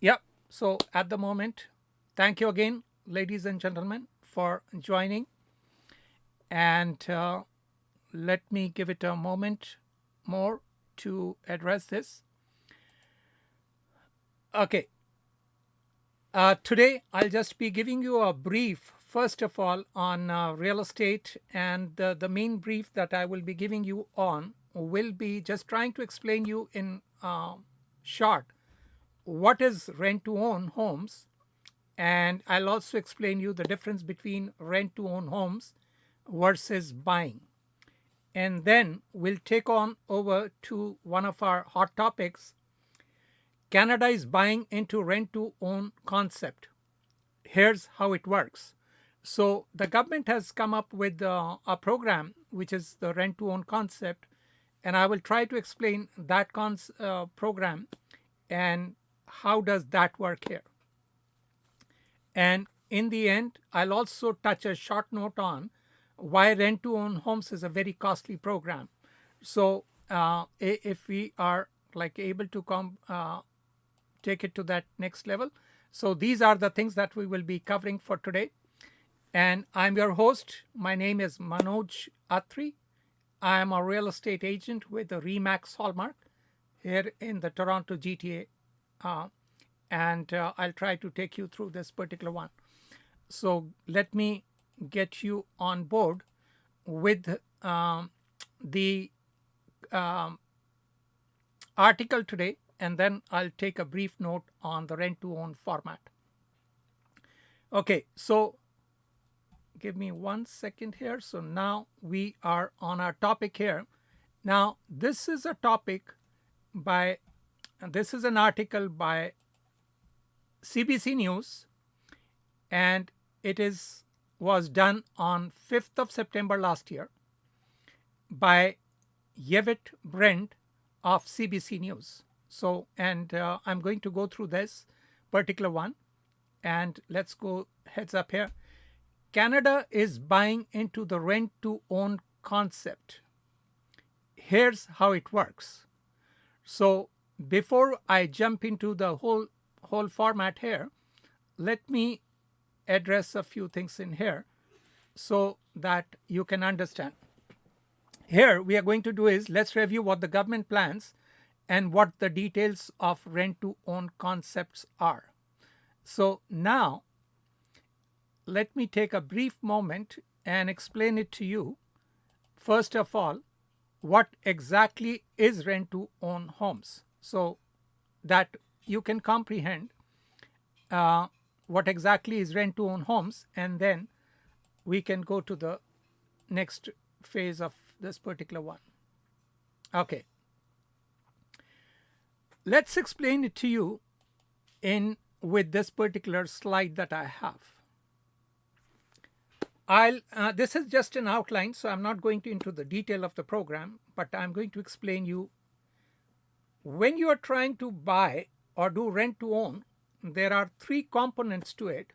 Yep. So at the moment, thank you again, ladies and gentlemen, for joining. And let me give it a moment more to address this. Okay. Today, I'll just be giving you a brief, first of all, on real estate. And the main brief that I will be giving you on will be just trying to explain you in short what is rent to own homes, and I'll also explain you the difference between rent to own homes versus buying. And then we'll take on over to one of our hot topics. Canada is buying into rent to own concept. Here's how it works. So the government has come up with a program which is the rent to own concept, and I will try to explain that program and how does that work here. And in the end, I'll also touch a short note on why rent to own homes is a very costly program. So if we are like able to take it to that next level. So these are the things that we will be covering for today. And I'm your host. My name is Manoj Atri. I am a real estate agent with the REMAX Hallmark here in the Toronto GTA. And I'll try to take you through this particular one. So let me get you on board with the article today, and then I'll take a brief note on the rent to own format. Okay, so give me 1 second here. So now we are on our topic here. Now, this is an article by CBC News, and it was done on 5th of September last year by Yvette Brent of CBC News. So, and I'm going to go through this particular one, and let's go heads up here. Canada is buying into the rent to own concept. Here's how it works. So before I jump into the whole format here, let me address a few things in here so that you can understand. Here we are going to do is let's review what the government plans and what the details of rent to own concepts are. So now let me take a brief moment and explain it to you. First of all, what exactly is rent to own homes, so that you can comprehend what exactly is rent to own homes, and then we can go to the next phase of this particular one. Okay. Let's explain it to you with this particular slide that I have. This is just an outline, so I'm not going into the detail of the program, but I'm going to explain you. When you are trying to buy or do rent to own, there are 3 components to it.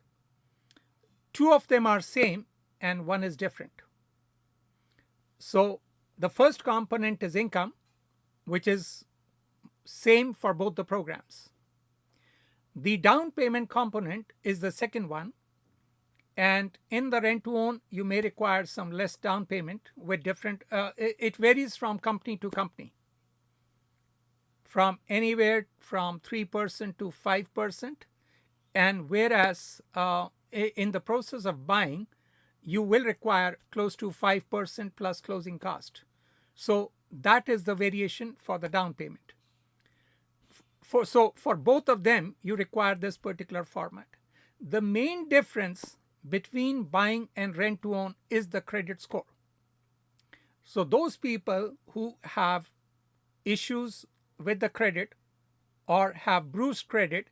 2 of them are same and 1 is different. So the first component is income, which is same for both the programs. The down payment component is the second one. And in the rent to own, you may require some less down payment with different, it varies from company to company, from anywhere from 3% to 5%. And whereas in the process of buying, you will require close to 5% plus closing cost. So that is the variation for the down payment. So for both of them, you require this particular format. The main difference between buying and rent to own is the credit score. So those people who have issues with the credit or have bruised credit,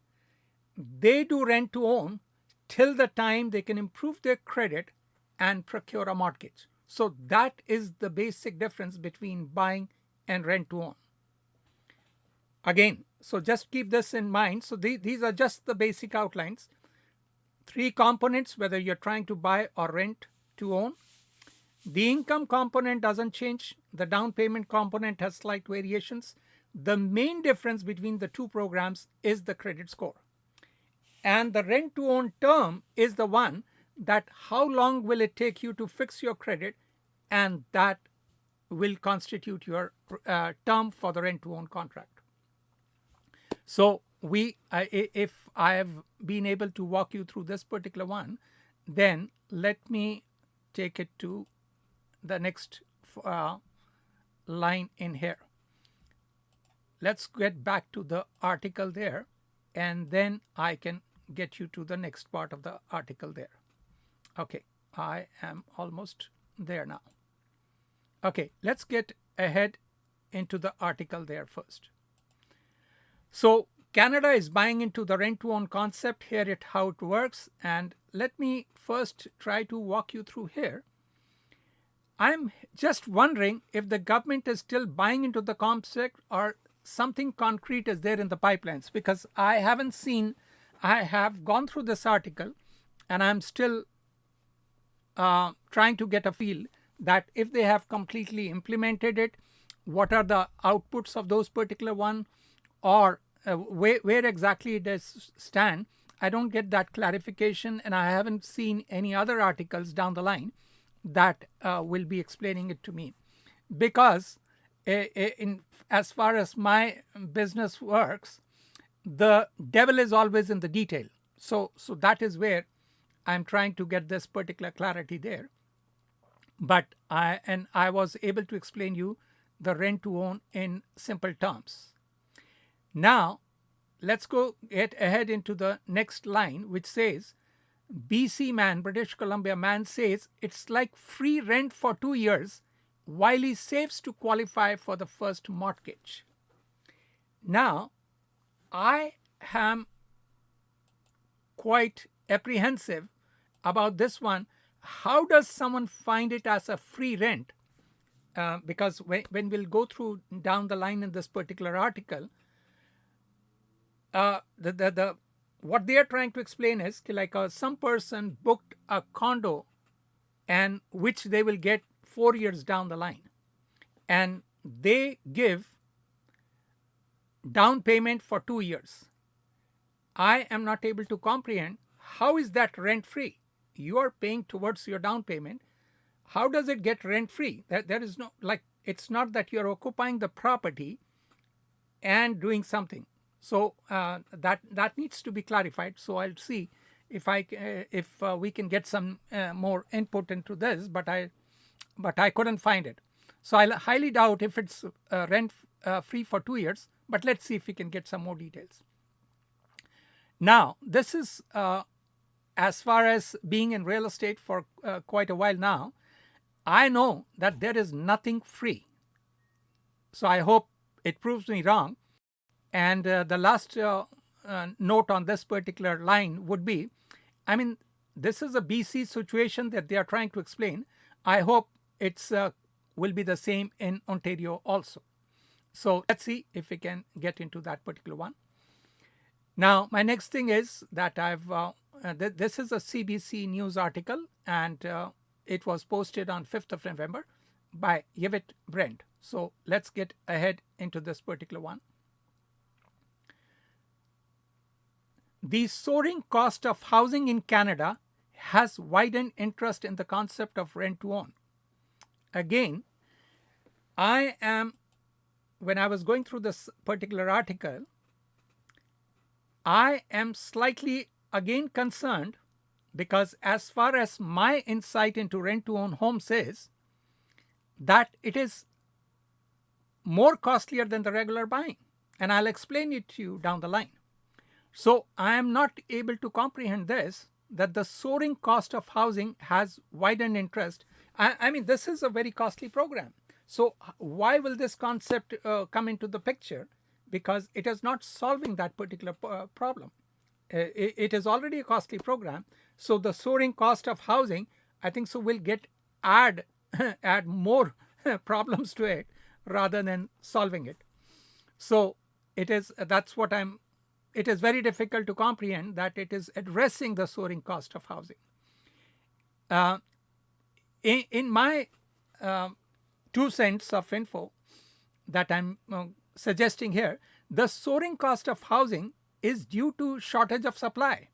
they do rent to own till the time they can improve their credit and procure a mortgage. So that is the basic difference between buying and rent to own. Again, so just keep this in mind. So these are just the basic outlines. 3 components, whether you're trying to buy or rent to own. The income component doesn't change. The down payment component has slight variations. The main difference between the 2 programs is the credit score. And the rent to own term is the one that how long will it take you to fix your credit, and that will constitute your term for the rent to own contract. So if I have been able to walk you through this particular one, then let me take it to the next line in here. Let's get back to the article there, and then I can get you to the next part of the article there. Okay, I am almost there now. Okay, let's get ahead into the article there first. So Canada is buying into the rent to own concept. Here how it works, and let me first try to walk you through here. I'm just wondering if the government is still buying into the concept or something concrete is there in the pipelines, because I haven't seen. I have gone through this article and I'm still trying to get a feel that if they have completely implemented it, what are the outputs of those particular one, or where exactly it does stand. I don't get that clarification, and I haven't seen any other articles down the line that will be explaining it to me, because as far as my business works, the devil is always in the detail. So that is where I'm trying to get this particular clarity there. But I was able to explain you the rent to own in simple terms. Now let's go get ahead into the next line, which says BC man, British Columbia man, says it's like free rent for 2 years while he saves to qualify for the first mortgage. Now I am quite apprehensive about this one. How does someone find it as a free rent? Because when we'll go through down the line in this particular article, what they are trying to explain is like some person booked a condo, and which they will get 4 years down the line, and they give down payment for 2 years. I am not able to comprehend how is that rent free. You are paying towards your down payment. How does it get rent free? There is no, like, it's not that you're occupying the property and doing something. So that needs to be clarified. So I'll see if we can get some more input into this, but I couldn't find it. So I highly doubt if it's rent free for 2 years, but let's see if we can get some more details. Now, this is as far as being in real estate for quite a while now, I know that there is nothing free. So I hope it proves me wrong. And the last note on this particular line would be, I mean, this is a BC situation that they are trying to explain. I hope it's will be the same in Ontario also. So let's see if we can get into that particular one. Now, my next thing is that this is a CBC News article, and it was posted on 5th of November by Yvette Brent. So let's get ahead into this particular one. The soaring cost of housing in Canada has widened interest in the concept of rent to own. Again, when I was going through this particular article, I am slightly again concerned, because as far as my insight into rent to own homes is that it is more costlier than the regular buying, and I'll explain it to you down the line. So I am not able to comprehend this, that the soaring cost of housing has widened interest. I mean, this is a very costly program. So why will this concept come into the picture? Because it is not solving that particular problem. It is already a costly program. So the soaring cost of housing, I think so, will add more problems to it rather than solving it. So it is very difficult to comprehend that it is addressing the soaring cost of housing. In my 2 cents of info that I'm suggesting here, the soaring cost of housing is due to shortage of supply.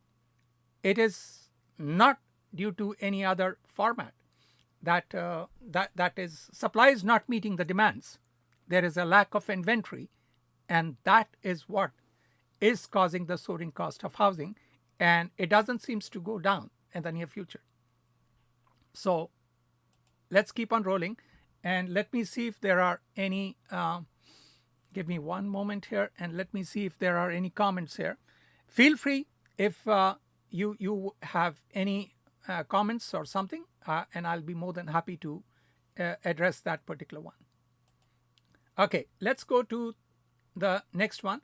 it is not due to any other format. That is, supply is not meeting the demands. There is a lack of inventory, and that is what is causing the soaring cost of housing, and it doesn't seem to go down in the near future. So let's keep on rolling, and let me see if there are any give me one moment here, and let me see if there are any comments here. Feel free if you have any comments or something, and I'll be more than happy to address that particular one. Okay, let's go to the next one.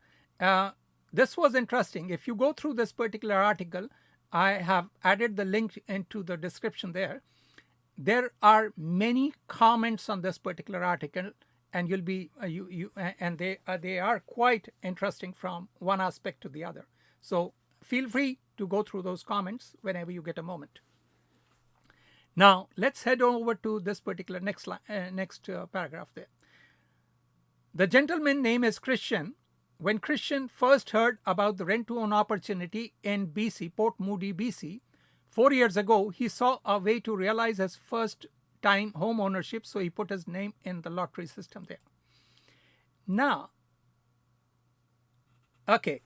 This was interesting. If you go through this particular article, I have added the link into the description there. There are many comments on this particular article, and you'll be and they are quite interesting from one aspect to the other. So feel free to go through those comments whenever you get a moment. Now let's head over to this particular next paragraph there. The gentleman's name is Christian. When Christian first heard about the rent-to-own opportunity in BC, Port Moody, BC, 4 years ago, he saw a way to realize his first-time home ownership, so he put his name in the lottery system there. Now, okay,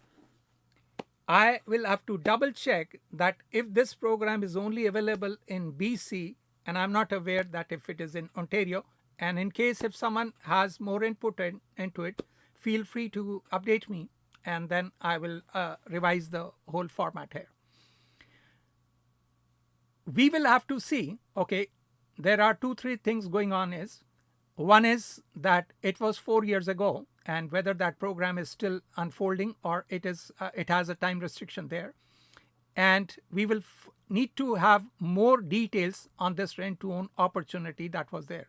I will have to double check that if this program is only available in BC, and I'm not aware that if it is in Ontario, and in case if someone has more input into it, feel free to update me, and then I will revise the whole format here. We will have to see, okay, there are 2-3 things going on. One is that it was 4 years ago, and whether that program is still unfolding or it has a time restriction there. And we will need to have more details on this rent-to-own opportunity that was there.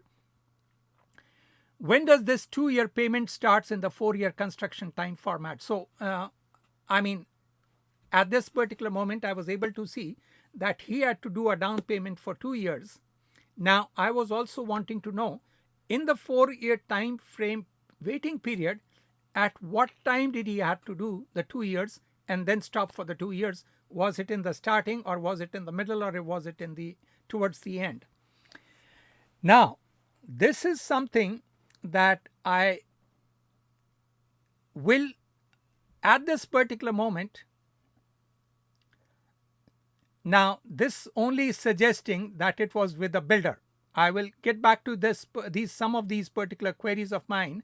When does this 2-year payment starts in the 4-year construction time format? So, I mean, at this particular moment, I was able to see that he had to do a down payment for 2 years. Now, I was also wanting to know, in the 4-year time frame waiting period, at what time did he have to do the 2 years and then stop for the 2 years? Was it in the starting, or was it in the middle, or was it in towards the end? Now, this is something that I will, at this particular moment, now this only is suggesting that it was with the builder. I will get back to some of these particular queries of mine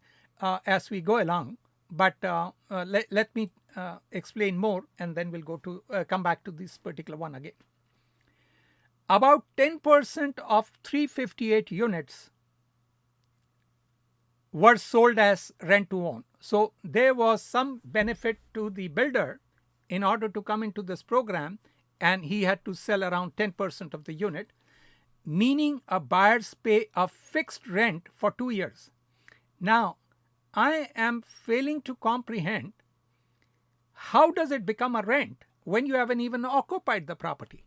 as we go along, but let me explain more, and then we'll come back to this particular one again. About 10% of 358 units were sold as rent to own. So there was some benefit to the builder in order to come into this program, and he had to sell around 10% of the unit, meaning a buyers pay a fixed rent for 2 years. Now, I am failing to comprehend how does it become a rent when you haven't even occupied the property,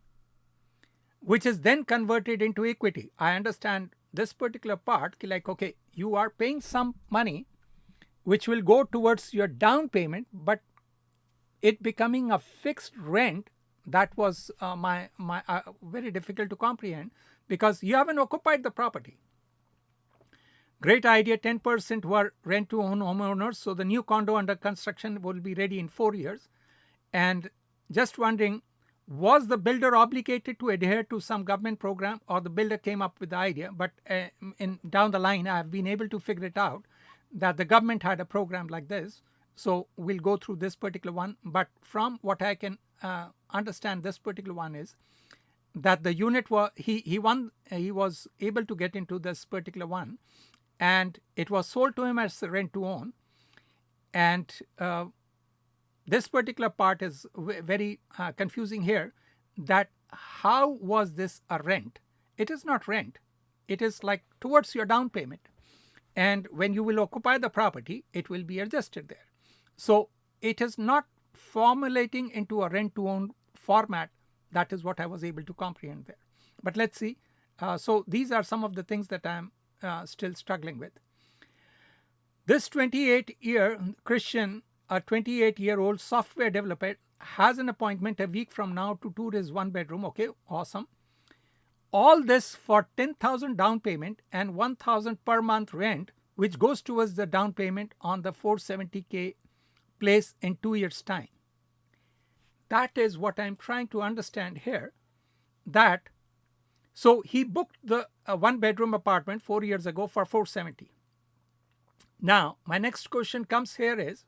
which is then converted into equity. I understand this particular part, like, okay, you are paying some money which will go towards your down payment, but it becoming a fixed rent, that was my very difficult to comprehend, because you haven't occupied the property. Great idea. 10% were rent to own homeowners, so the new condo under construction will be ready in 4 years. And just wondering, was the builder obligated to adhere to some government program, or the builder came up with the idea? But down the line, I have been able to figure it out that the government had a program like this. So we'll go through this particular one. But from what I can understand, this particular one is that the unit was he was able to get into this particular one, and it was sold to him as rent to own. And this particular part is very confusing here, that how was this a rent? It is not rent. It is like towards your down payment. And when you will occupy the property, it will be adjusted there. So it is not formulating into a rent to own format. That is what I was able to comprehend there. But let's see. So these are some of the things that I'm still struggling with. This 28-year Christian, a 28-year-old software developer, has an appointment a week from now to tour his one bedroom. Okay, awesome. All this for 10,000 down payment and 1,000 per month rent, which goes towards the down payment on the 470K place in 2 years' time. That is what I'm trying to understand here. So he booked the one bedroom apartment 4 years ago for 470. Now, my next question comes here is,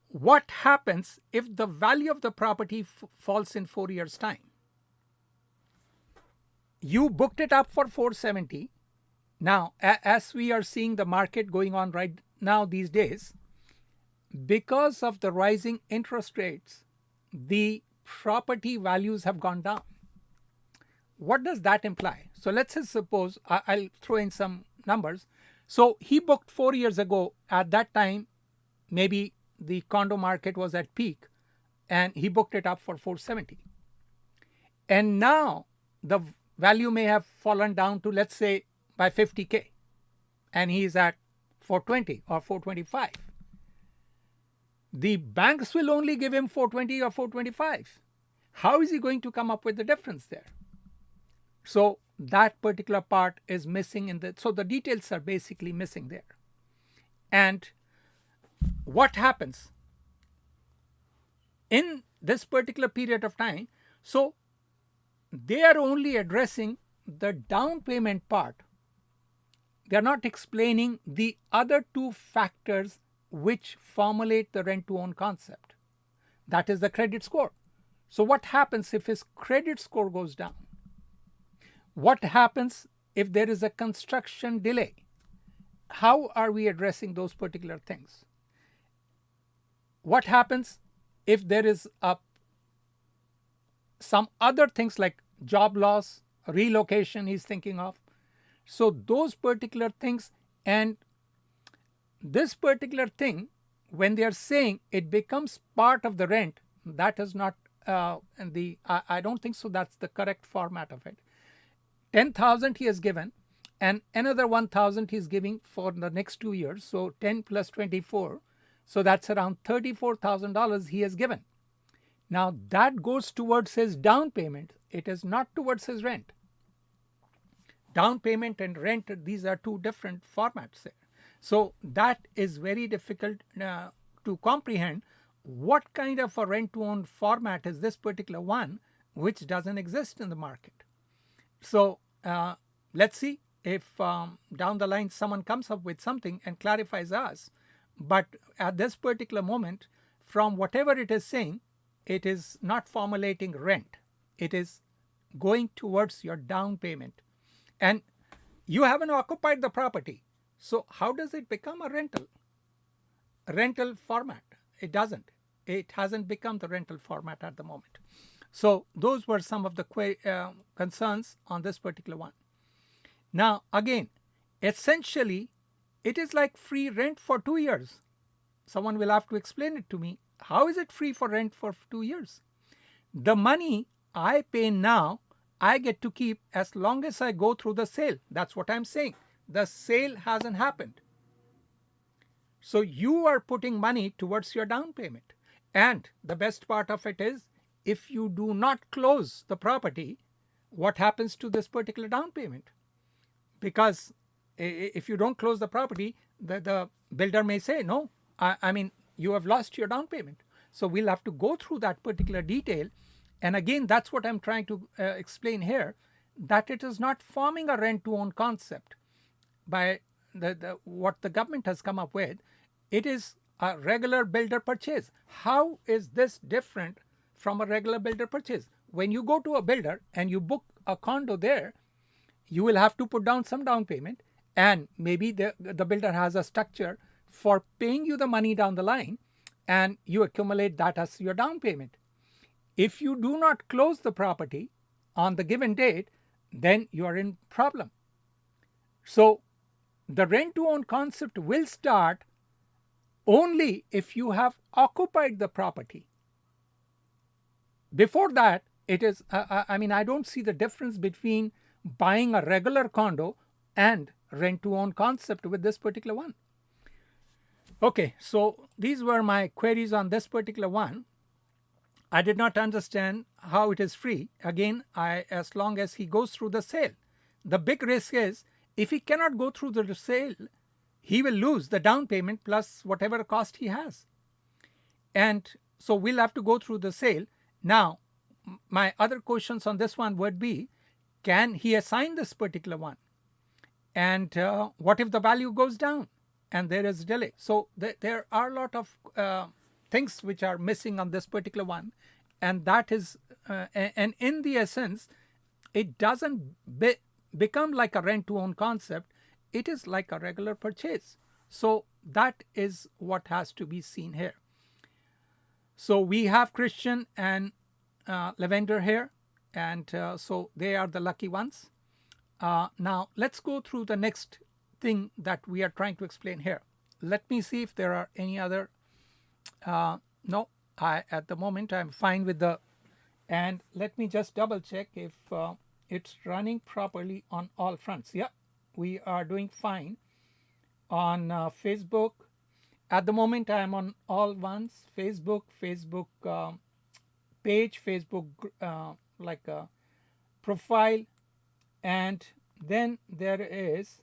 what happens if the value of the property falls in 4 years' time? You booked it up for 470. Now, as we are seeing the market going on right now these days, because of the rising interest rates, the property values have gone down. What does that imply? So let's just suppose, I'll throw in some numbers. So he booked 4 years ago. At that time, maybe the condo market was at peak, and he booked it up for 470. And now the value may have fallen down to, let's say, by 50K, and he's at 420 or 425. The banks will only give him 420 or 425. How is he going to come up with the difference there? So that particular part is missing so the details are basically missing there. And what happens in this particular period of time? So they are only addressing the down payment part. They are not explaining the other two factors which formulate the rent to own concept. That is the credit score. So what happens if his credit score goes down? What happens if there is a construction delay? How are we addressing those particular things? What happens if there is some other things like job loss, relocation he's thinking of? So those particular things, and this particular thing, when they are saying it becomes part of the rent, that is not I don't think so that's the correct format of it. 10,000 he has given, and another 1,000 he's giving for the next 2 years. So 10 plus 24, so that's around $34,000 he has given. Now that goes towards his down payment. It is not towards his rent. Down payment and rent, these are two different formats there. So that is very difficult to comprehend. What kind of a rent to own format is this particular one, which doesn't exist in the market? So let's see if down the line someone comes up with something and clarifies us. But at this particular moment, from whatever it is saying, it is not formulating rent. It is going towards your down payment. And you haven't occupied the property. So how does it become a rental format? It doesn't. It hasn't become the rental format at the moment. So those were some of the concerns on this particular one. Now again, essentially, it is like free rent for 2 years. Someone will have to explain it to me. How is it free for rent for 2 years? The money I pay now, I get to keep as long as I go through the sale. That's what I'm saying. The sale hasn't happened. So you are putting money towards your down payment. And the best part of it is, if you do not close the property, what happens to this particular down payment? Because if you don't close the property, the builder may say, no, I mean, you have lost your down payment. So we'll have to go through that particular detail. And again, that's what I'm trying to explain here, that it is not forming a rent to own concept by what the government has come up with. It is a regular builder purchase. How is this different from a regular builder purchase? When you go to a builder and you book a condo there, you will have to put down some down payment, and maybe the builder has a structure for paying you the money down the line, and you accumulate that as your down payment. If you do not close the property on the given date, then you are in problem. So the rent to own concept will start only if you have occupied the property. Before that, it is, I don't see the difference between buying a regular condo and rent to own concept with this particular one. Okay, so these were my queries on this particular one. I did not understand how it is free. Again, as long as he goes through the sale. The big risk is if he cannot go through the sale, he will lose the down payment plus whatever cost he has. And so we'll have to go through the sale. Now, my other questions on this one would be, can he assign this particular one? And what if the value goes down and there is delay? So there are a lot of things which are missing on this particular one. And that is, and in the essence, it doesn't become like a rent to own concept. It is like a regular purchase. So that is what has to be seen here. So we have Christian and Lavender here, and so they are the lucky ones. Now let's go through the next thing that we are trying to explain here. Let me see if there are any other. No, at the moment I'm fine with the, and let me just double check if it's running properly on all fronts. Yeah, we are doing fine on Facebook. At the moment I am on all ones: Facebook page, Facebook like a profile, and then there is,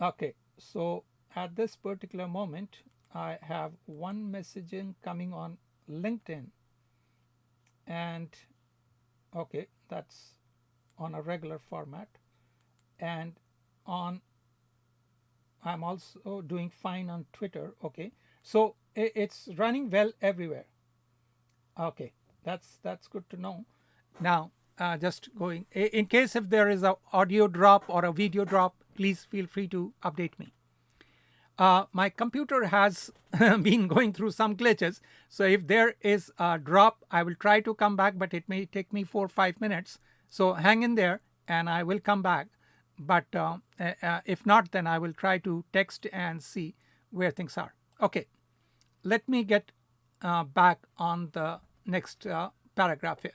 okay, so at this particular moment I have one messaging coming on LinkedIn, and okay, that's on a regular format, and on I'm also doing fine on Twitter. Okay, so it's running well everywhere. Okay, that's good to know. Now just going, in case if there is an audio drop or a video drop, please feel free to update me. My computer has been going through some glitches, so if there is a drop, I will try to come back, but it may take me 4 or 5 minutes. So hang in there and I will come back. But if not, then I will try to text and see where things are. Okay, let me get back on the next paragraph here.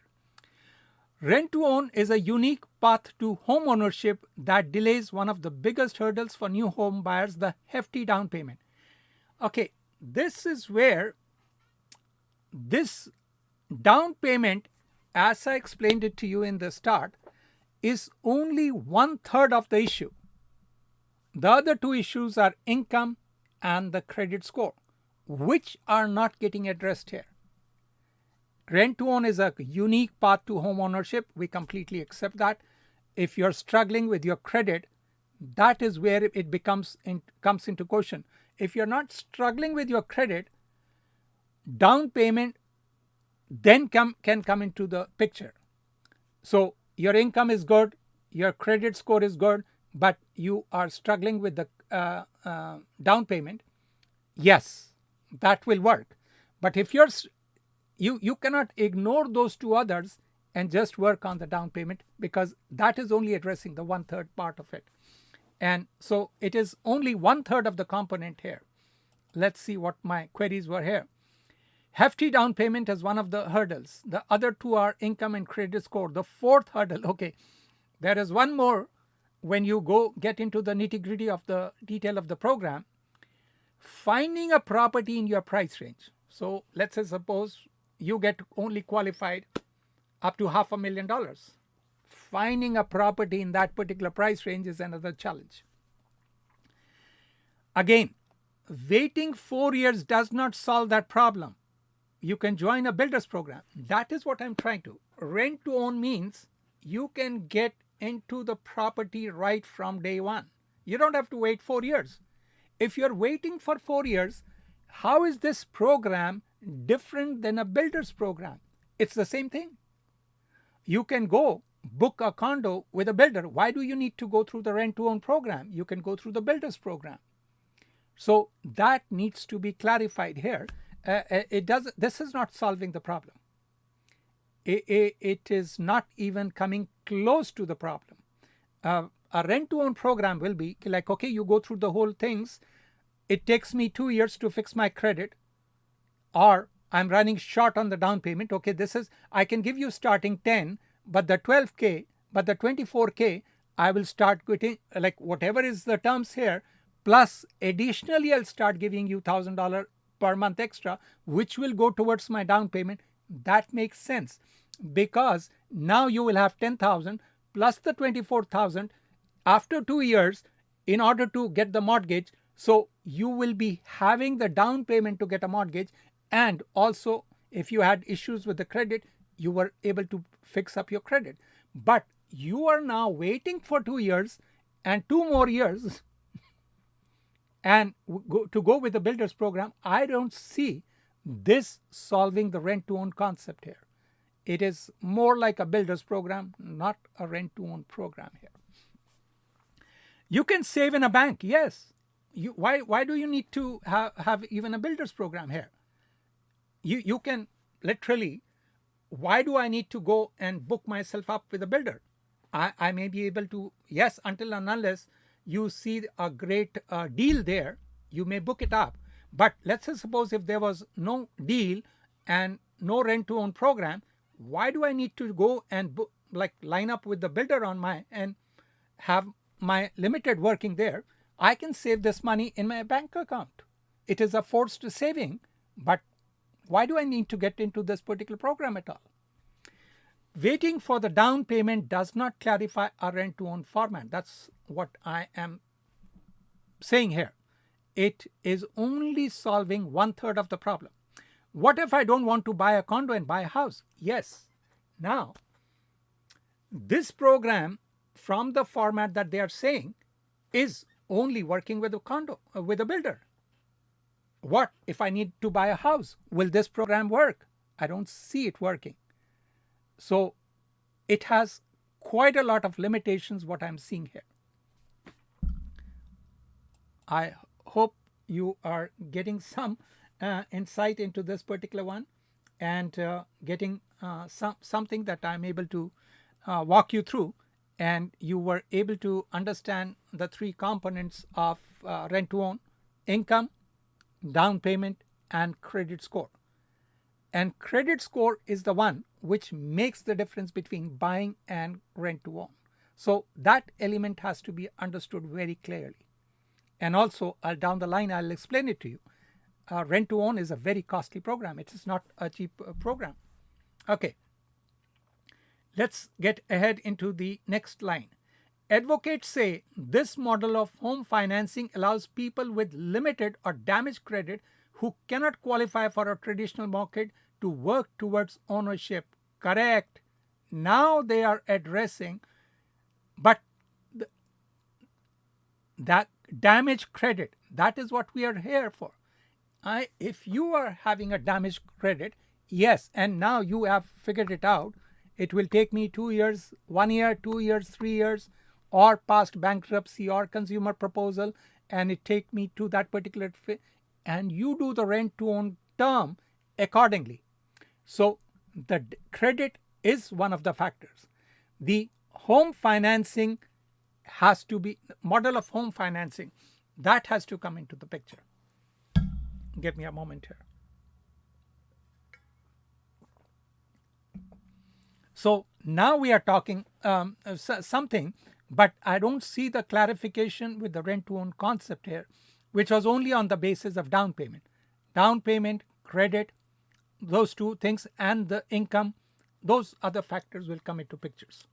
Rent to own is a unique path to home ownership that delays one of the biggest hurdles for new home buyers, the hefty down payment. Okay, this is where this down payment, as I explained it to you in the start, is only 1/3 of the issue. The other two issues are income and the credit score, which are not getting addressed here. Rent to own is a unique path to home ownership. We completely accept that. If you're struggling with your credit, that is where it comes into question. If you're not struggling with your credit, down payment then can come into the picture. So your income is good, your credit score is good, but you are struggling with the down payment. Yes, that will work. But if you cannot ignore those two others and just work on the down payment, because that is only addressing the 1/3 part of it. And so it is only 1/3 of the component here. Let's see what my queries were here. Hefty down payment is one of the hurdles. The other two are income and credit score. The fourth hurdle, okay, there is one more when you get into the nitty-gritty of the detail of the program. Finding a property in your price range. So let's say suppose you get only qualified up to $500,000. Finding a property in that particular price range is another challenge. Again, waiting 4 years does not solve that problem. You can join a builder's program. That is what I'm trying to. Rent to own means you can get into the property right from day one. You don't have to wait 4 years. If you're waiting for 4 years, how is this program different than a builder's program? It's the same thing. You can go book a condo with a builder. Why do you need to go through the rent to own program? You can go through the builder's program. So that needs to be clarified here. This is not solving the problem. It is not even coming close to the problem. A rent to own program will be like, okay, you go through the whole things. It takes me 2 years to fix my credit, or I'm running short on the down payment. Okay, I can give you starting 10, but the 12K, but the 24K, I will start getting like whatever is the terms here, plus additionally I'll start giving you $1,000 per month extra, which will go towards my down payment. That makes sense, because now you will have 10,000 plus the 24,000 after 2 years in order to get the mortgage. So you will be having the down payment to get a mortgage, and also if you had issues with the credit, you were able to fix up your credit. But you are now waiting for 2 years and 2 more years and to go with the builder's program. I don't see this solving the rent to own concept here. It is more like a builder's program, not a rent to own program here. You can save in a bank, yes. Why do you need to have even a builder's program here? You can literally, why do I need to go and book myself up with a builder? I may be able to, yes, until and unless you see a great deal there, you may book it up. But let's say suppose if there was no deal and no rent to own program, why do I need to go and book, like line up with the builder on my and have my limited working there? I can save this money in my bank account. It is a forced saving, but why do I need to get into this particular program at all? Waiting for the down payment does not clarify a rent to own format. That's what I am saying here. It is only solving 1/3 of the problem. What if I don't want to buy a condo and buy a house? Yes. Now, this program from the format that they are saying is only working with a condo, with a builder. What if I need to buy a house? Will this program work? I don't see it working. So it has quite a lot of limitations, what I'm seeing here. I hope you are getting some insight into this particular one, and getting something that I'm able to walk you through, and you were able to understand the 3 components of rent to own: income, down payment, and credit score. And credit score is the one which makes the difference between buying and rent to own. So that element has to be understood very clearly. And also down the line, I'll explain it to you. Rent to own is a very costly program. It is not a cheap program. Okay. Let's get ahead into the next line. Advocates say this model of home financing allows people with limited or damaged credit who cannot qualify for a traditional mortgage to work towards ownership. Correct. Now they are addressing, but that damaged credit, that is what we are here for. If you are having a damaged credit, yes, and now you have figured it out, it will take me 2 years, 1 year, 2 years, 3 years, or past bankruptcy or consumer proposal, and it take me to that particular and you do the rent to own term accordingly. So the credit is one of the factors. The home financing has to be, model of home financing, that has to come into the picture. Give me a moment here. So now we are talking something, but I don't see the clarification with the rent to own concept here, which was only on the basis of down payment. Down payment, credit, those 2 things, and the income, those other factors will come into pictures.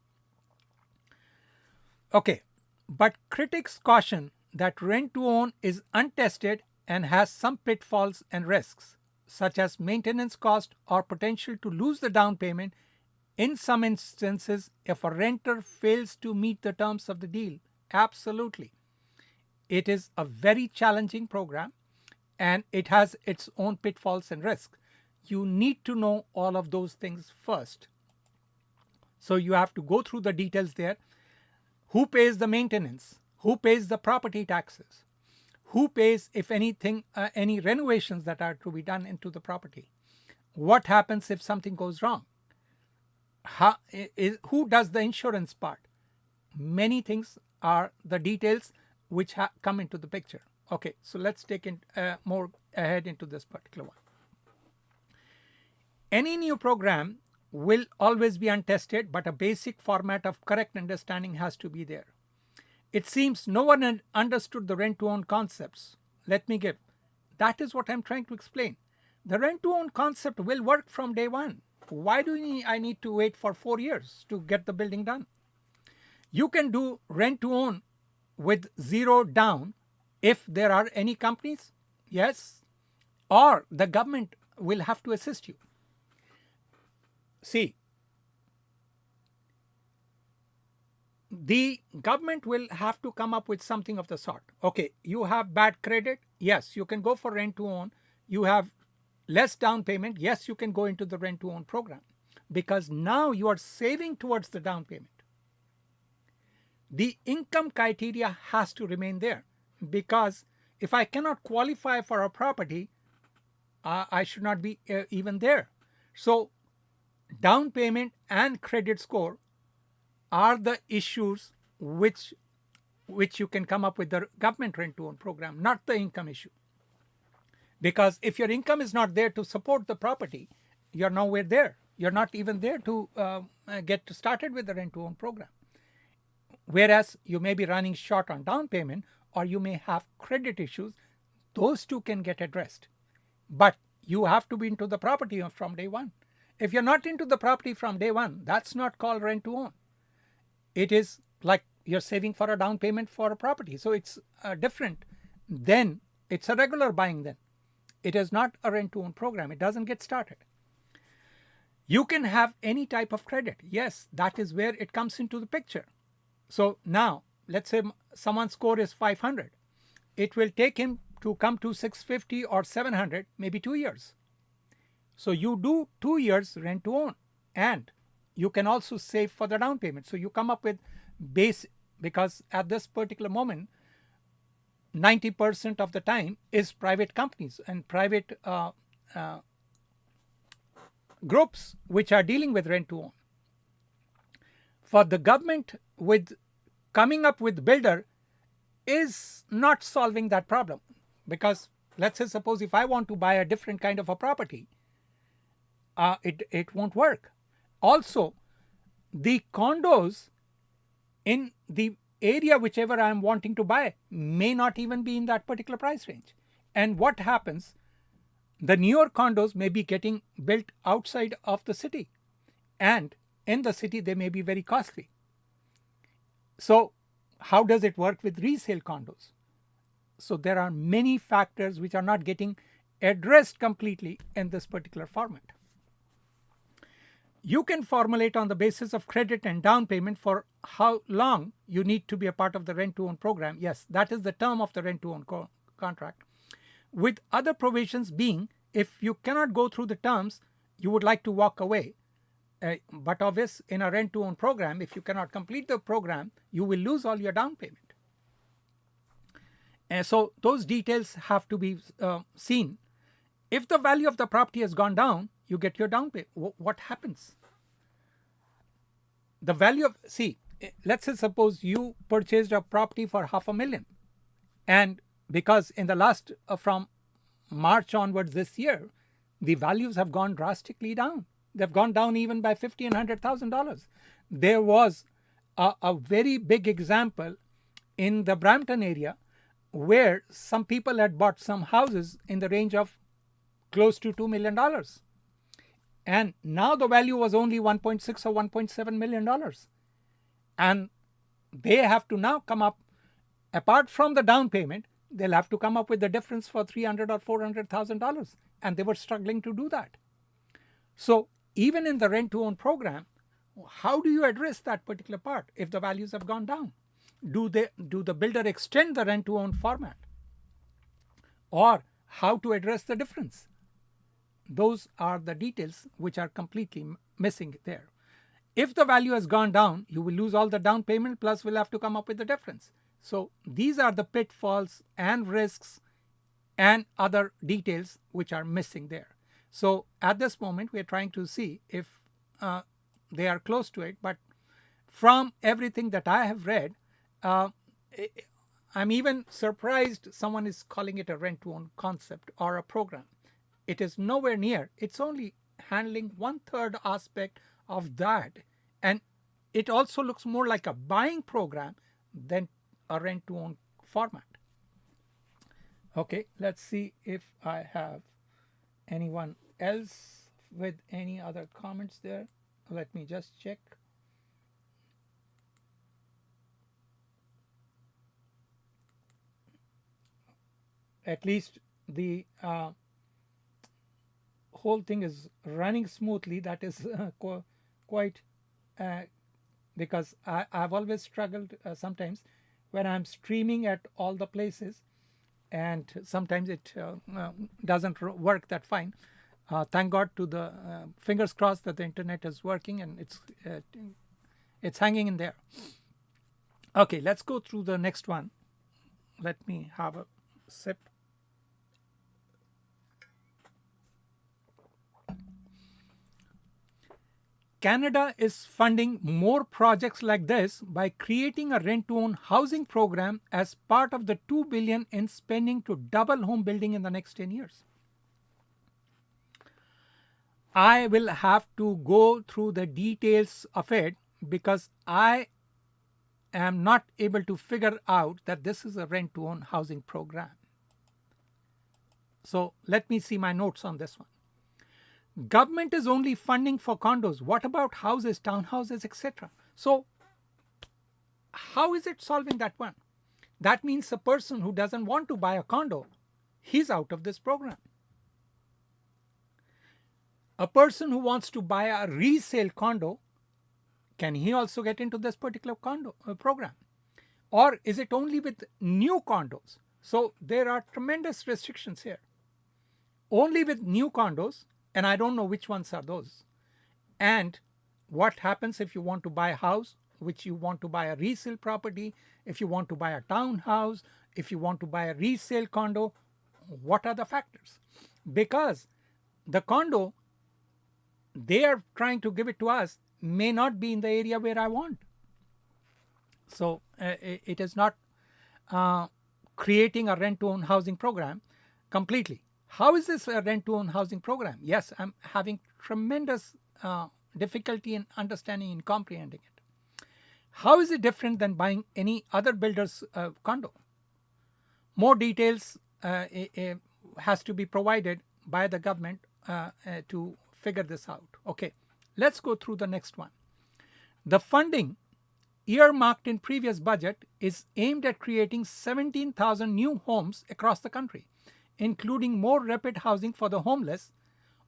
Okay, but critics caution that rent to own is untested and has some pitfalls and risks, such as maintenance cost or potential to lose the down payment in some instances if a renter fails to meet the terms of the deal. Absolutely. It is a very challenging program, and it has its own pitfalls and risks. You need to know all of those things first. So you have to go through the details there. Who pays the maintenance? Who pays the property taxes? Who pays, if anything, any renovations that are to be done into the property? What happens if something goes wrong? Who does the insurance part? Many things are the details which come into the picture. Okay, so let's take it more ahead into this particular one. Any new program will always be untested, but a basic format of correct understanding has to be there. It seems no one had understood the rent to own concepts. Let me give. That is what I'm trying to explain. The rent to own concept will work from day one. Why do I need to wait for 4 years to get the building done? You can do rent to own with zero down if there are any companies, yes, or the government will have to assist you. See, the government will have to come up with something of the sort. Okay, you have bad credit, yes, you can go for rent to own. You have less down payment, yes, you can go into the rent to own program, because now you are saving towards the down payment. The income criteria has to remain there, because if I cannot qualify for a property, I should not be even there. So down payment and credit score are the issues which you can come up with the government rent to own program, not the income issue. Because if your income is not there to support the property, you're nowhere there. You're not even there to get started with the rent to own program. Whereas you may be running short on down payment, or you may have credit issues. Those two can get addressed. But you have to be into the property from day one. If you're not into the property from day one, that's not called rent to own. It is like you're saving for a down payment for a property. So it's different. Then it's a regular buying then. It is not a rent to own program. It doesn't get started. You can have any type of credit. Yes, that is where it comes into the picture. So now, let's say someone's score is 500. It will take him to come to 650 or 700, maybe 2 years. So you do 2 years rent to own, and you can also save for the down payment. So you come up with base, because at this particular moment, 90% of the time is private companies and private groups which are dealing with rent to own. For the government, with coming up with builder is not solving that problem, because let's say suppose if I want to buy a different kind of a property, it won't work. Also, the condos in the area whichever I'm wanting to buy may not even be in that particular price range. And what happens? The newer condos may be getting built outside of the city, and in the city they may be very costly. So how does it work with resale condos? So there are many factors which are not getting addressed completely in this particular format. You can formulate on the basis of credit and down payment for how long you need to be a part of the rent to own program. Yes, that is the term of the rent to own contract. With other provisions being, if you cannot go through the terms, you would like to walk away. But obvious, in a rent to own program, if you cannot complete the program, you will lose all your down payment. And so those details have to be seen. If the value of the property has gone down, you get your down payment. What happens? The value of, let's say suppose you purchased a property for $500,000, and because in the last from March onwards this year, the values have gone drastically down. They've gone down even by $50,000 and $100,000. There was a very big example in the Brampton area where some people had bought some houses in the range of close to $2 million. And now the value was only $1.6 or $1.7 million. And they have to now come up, apart from the down payment, they'll have to come up with the difference for $300,000 or $400,000. And they were struggling to do that. So even in the rent to own program, how do you address that particular part if the values have gone down? Do the builder extend the rent to own format? Or how to address the difference? Those are the details which are completely missing there. If the value has gone down, you will lose all the down payment, plus we'll have to come up with the difference. So these are the pitfalls and risks and other details which are missing there. So at this moment, we are trying to see if they are close to it. But from everything that I have read, I'm even surprised someone is calling it a rent-to-own concept or a program. It is nowhere near. It's only handling 1/3 aspect of that. And it also looks more like a buying program than a rent-to-own format. Okay, let's see if I have anyone else with any other comments there. Let me just check. At least the whole thing is running smoothly. That is quite uh, because I've always struggled sometimes when I'm streaming at all the places, and sometimes it doesn't work that fine. Thank God to the fingers crossed that the internet is working and it's hanging in there. Okay, let's go through the next one. Let me have a sip. Canada is funding more projects like this by creating a rent-to-own housing program as part of the $2 billion in spending to double home building in the next 10 years. I will have to go through the details of it because I am not able to figure out that this is a rent-to-own housing program. So let me see my notes on this one. Government is only funding for condos. What about houses, townhouses, etc.? So how is it solving that one? That means a person who doesn't want to buy a condo, he's out of this program. A person who wants to buy a resale condo, can he also get into this particular condo program? Or is it only with new condos? So there are tremendous restrictions here. Only with new condos, and I don't know which ones are those. And what happens if you want to buy a house, which you want to buy a resale property, if you want to buy a townhouse, if you want to buy a resale condo, what are the factors? Because the condo they are trying to give it to us may not be in the area where I want. So it is not creating a rent-to-own housing program completely. How is this a rent-to-own housing program? Yes, I'm having tremendous difficulty in understanding and comprehending it. How is it different than buying any other builder's condo? More details has to be provided by the government to figure this out. Okay, let's go through the next one. The funding earmarked in previous budget is aimed at creating 17,000 new homes across the country, including more rapid housing for the homeless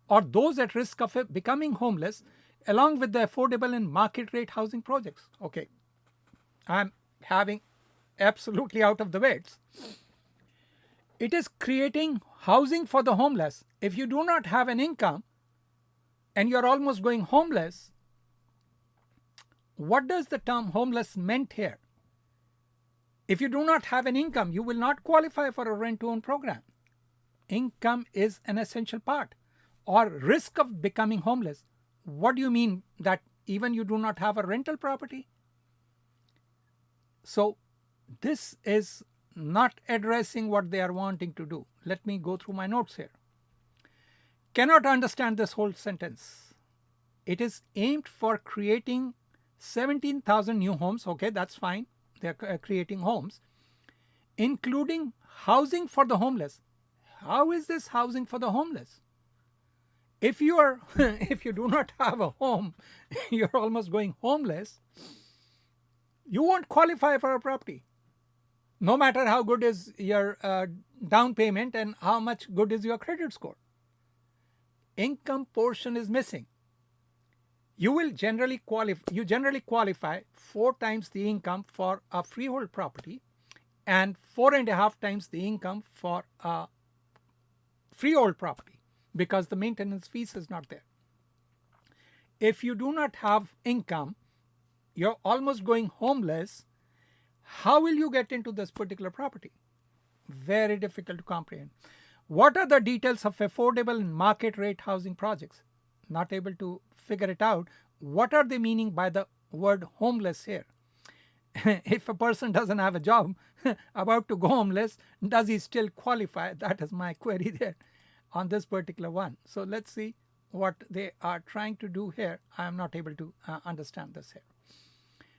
or those at risk of becoming homeless, along with the affordable and market rate housing projects. Okay, I'm having absolutely out of the wits. It is creating housing for the homeless. If you do not have an income and you're almost going homeless, what does the term homeless meant here? If you do not have an income, you will not qualify for a rent-to-own program. Income is an essential part. Or risk of becoming homeless. What do you mean that even you do not have a rental property? So this is not addressing what they are wanting to do. Let me go through my notes here. Cannot understand this whole sentence. It is aimed for creating 17,000 new homes. Okay, that's fine. They're creating homes, including housing for the homeless. How is this housing for the homeless? If you are, if you do not have a home, you're almost going homeless, you won't qualify for a property. No matter how good is your down payment and how much good is your credit score. Income portion is missing. You generally qualify 4 times the income for a freehold property and 4.5 times the income for a freehold property because the maintenance fees is not there. If you do not have income, you're almost going homeless. How will you get into this particular property? Very difficult to comprehend. What are the details of affordable and market rate housing projects? Not able to figure it out. What are they meaning by the word homeless here? If a person doesn't have a job, about to go homeless, does he still qualify? That is my query there on this particular one. So let's see what they are trying to do here. I am not able to understand this here.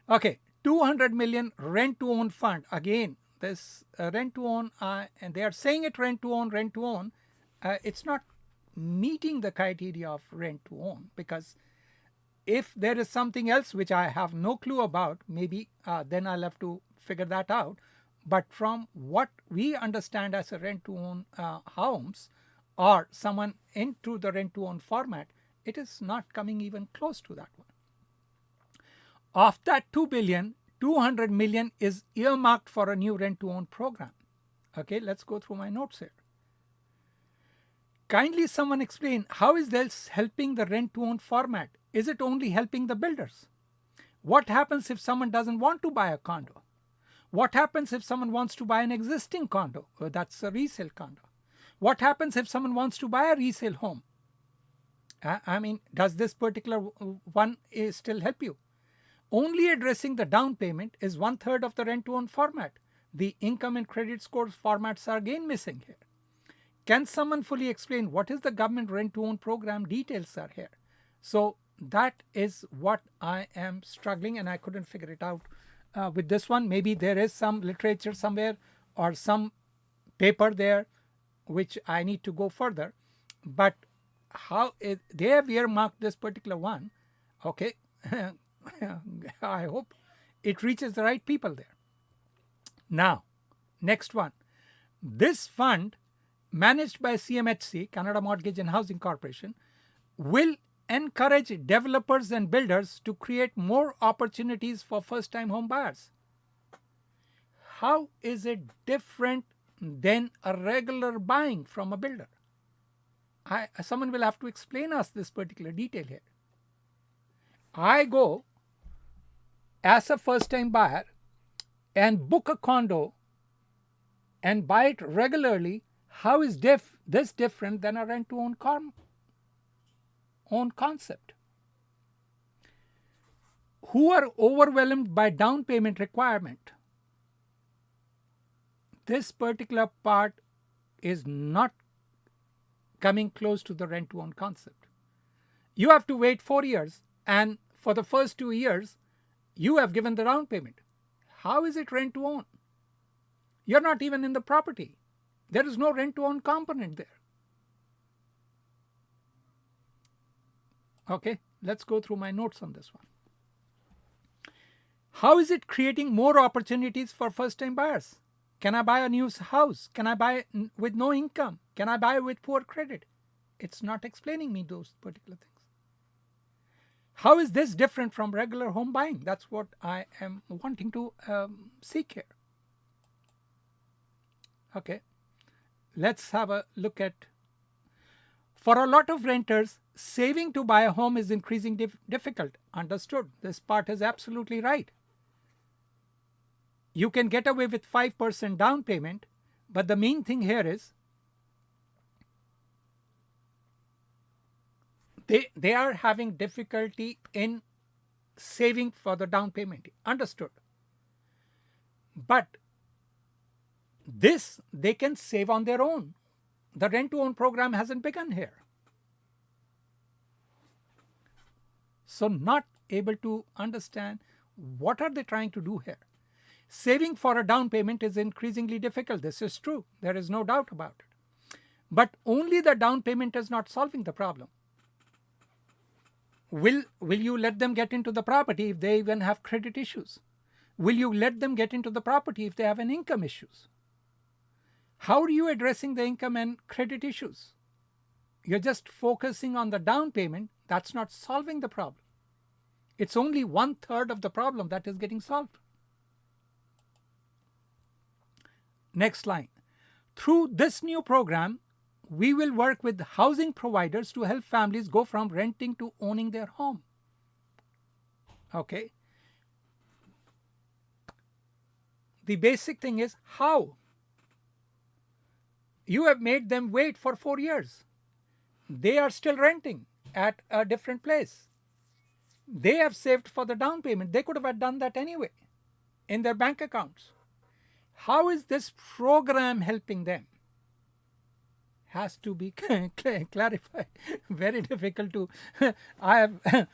Okay, 200 million rent to own fund. Again, this rent to own, and they are saying it rent to own, it's not meeting the criteria of rent to own, because if there is something else which I have no clue about, maybe then I'll have to figure that out. But from what we understand as a rent to own homes, or someone into the rent to own format, it is not coming even close to that one. Of that 2 billion, 200 million is earmarked for a new rent to own program. Okay, let's go through my notes here. Kindly someone explain, how is this helping the rent to own format? Is it only helping the builders? What happens if someone doesn't want to buy a condo? What happens if someone wants to buy an existing condo? That's a resale condo. What happens if someone wants to buy a resale home? I mean, does this particular one still help you? Only addressing the down payment is 1/3 of the rent to own format. The income and credit scores formats are again missing here. Can someone fully explain what is the government rent to own program? Details are here. So that is what I am struggling, and I couldn't figure it out with this one. Maybe there is some literature somewhere or some paper there which I need to go further. But how they have earmarked this particular one, okay, I hope it reaches the right people there. Now, next one. This fund, managed by CMHC, Canada Mortgage and Housing Corporation, will encourage developers and builders to create more opportunities for first-time home buyers. How is it different than a regular buying from a builder? Someone will have to explain us this particular detail here. I go as a first-time buyer and book a condo and buy it regularly. How is this different than a rent-to-own concept? Who are overwhelmed by down payment requirement? This particular part is not coming close to the rent-to-own concept. You have to wait 4 years, and for the first 2 years, you have given the down payment. How is it rent-to-own? You're not even in the property. There is no rent-to-own component there. Okay, let's go through my notes on this one. How is it creating more opportunities for first-time buyers? Can I buy a new house? Can I buy with no income? Can I buy with poor credit? It's not explaining me those particular things. How is this different from regular home buying? That's what I am wanting to seek here. Okay, let's have a look at. For a lot of renters, saving to buy a home is increasingly difficult. Understood. This part is absolutely right. You can get away with 5% down payment, but the main thing here is they are having difficulty in saving for the down payment. Understood. But this they can save on their own. The rent-to-own program hasn't begun here. So not able to understand what are they trying to do here. Saving for a down payment is increasingly difficult. This is true. There is no doubt about it. But only the down payment is not solving the problem. Will you let them get into the property if they even have credit issues? Will you let them get into the property if they have an income issues? How are you addressing the income and credit issues? You're just focusing on the down payment. That's not solving the problem. It's only 1/3 of the problem that is getting solved. Next line. Through this new program, we will work with housing providers to help families go from renting to owning their home. Okay. The basic thing is how. You have made them wait for 4 years. They are still renting at a different place. They have saved for the down payment. They could have done that anyway in their bank accounts. How is this program helping them? Has to be clarified. Very difficult to. I have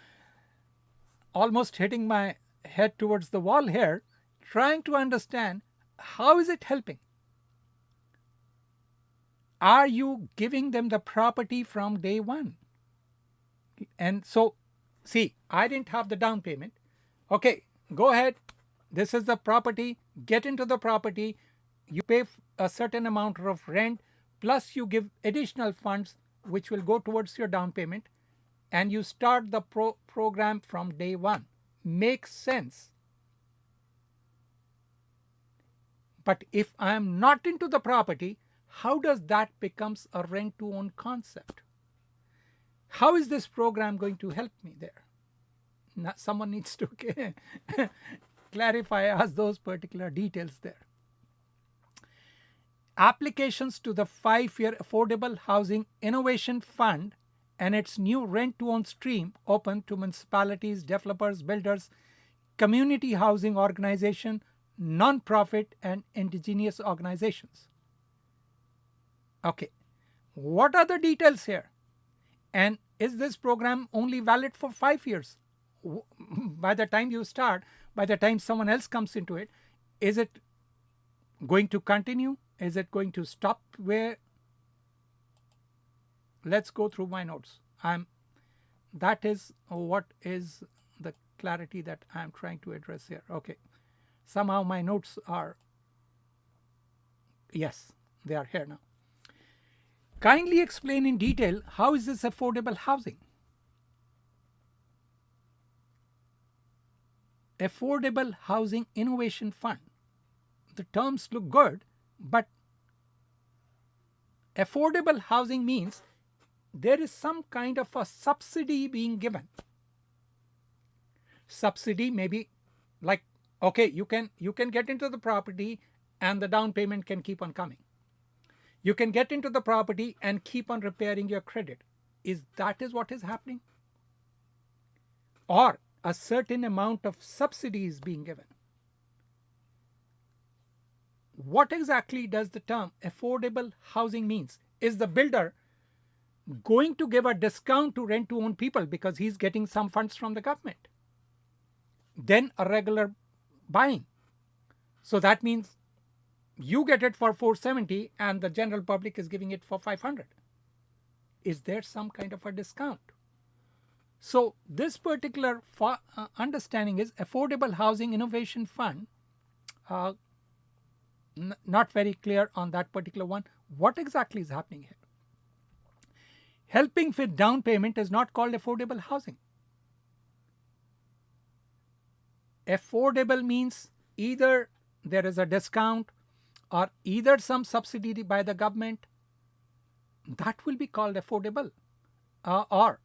almost hitting my head towards the wall here, trying to understand how is it helping? Are you giving them the property from day one? And so, see, I didn't have the down payment. Okay, go ahead. This is the property. Get into the property. You pay a certain amount of rent, plus you give additional funds which will go towards your down payment, and you start the program from day one. Makes sense. But if I am not into the property, how does that becomes a rent to own concept? How is this program going to help me there? Now, someone needs to clarify us those particular details there. Applications to the 5-year Affordable Housing Innovation Fund and its new rent to own stream open to municipalities, developers, builders, community housing organization, non-profit and indigenous organizations. Okay, what are the details here? And is this program only valid for 5 years? By the time you start, by the time someone else comes into it, is it going to continue? Is it going to stop where? Let's go through my notes. That is what is the clarity that I'm trying to address here. Okay, somehow my notes are, yes, they are here now. Kindly explain in detail, how is this affordable housing? Affordable Housing Innovation Fund. The terms look good, but affordable housing means there is some kind of a subsidy being given. Subsidy may be like, okay, you can get into the property and the down payment can keep on coming. You can get into the property and keep on repairing your credit. That is what is happening? Or a certain amount of subsidy is being given. What exactly does the term affordable housing means? Is the builder going to give a discount to rent to own people because he's getting some funds from the government? Then a regular buying. So that means you get it for 470 and the general public is giving it for 500. Is there some kind of a discount? So this particular understanding is Affordable Housing Innovation Fund. Not very clear on that particular one. What exactly is happening here? Helping with down payment is not called affordable housing. Affordable means either there is a discount or either some subsidy by the government. That will be called affordable. Or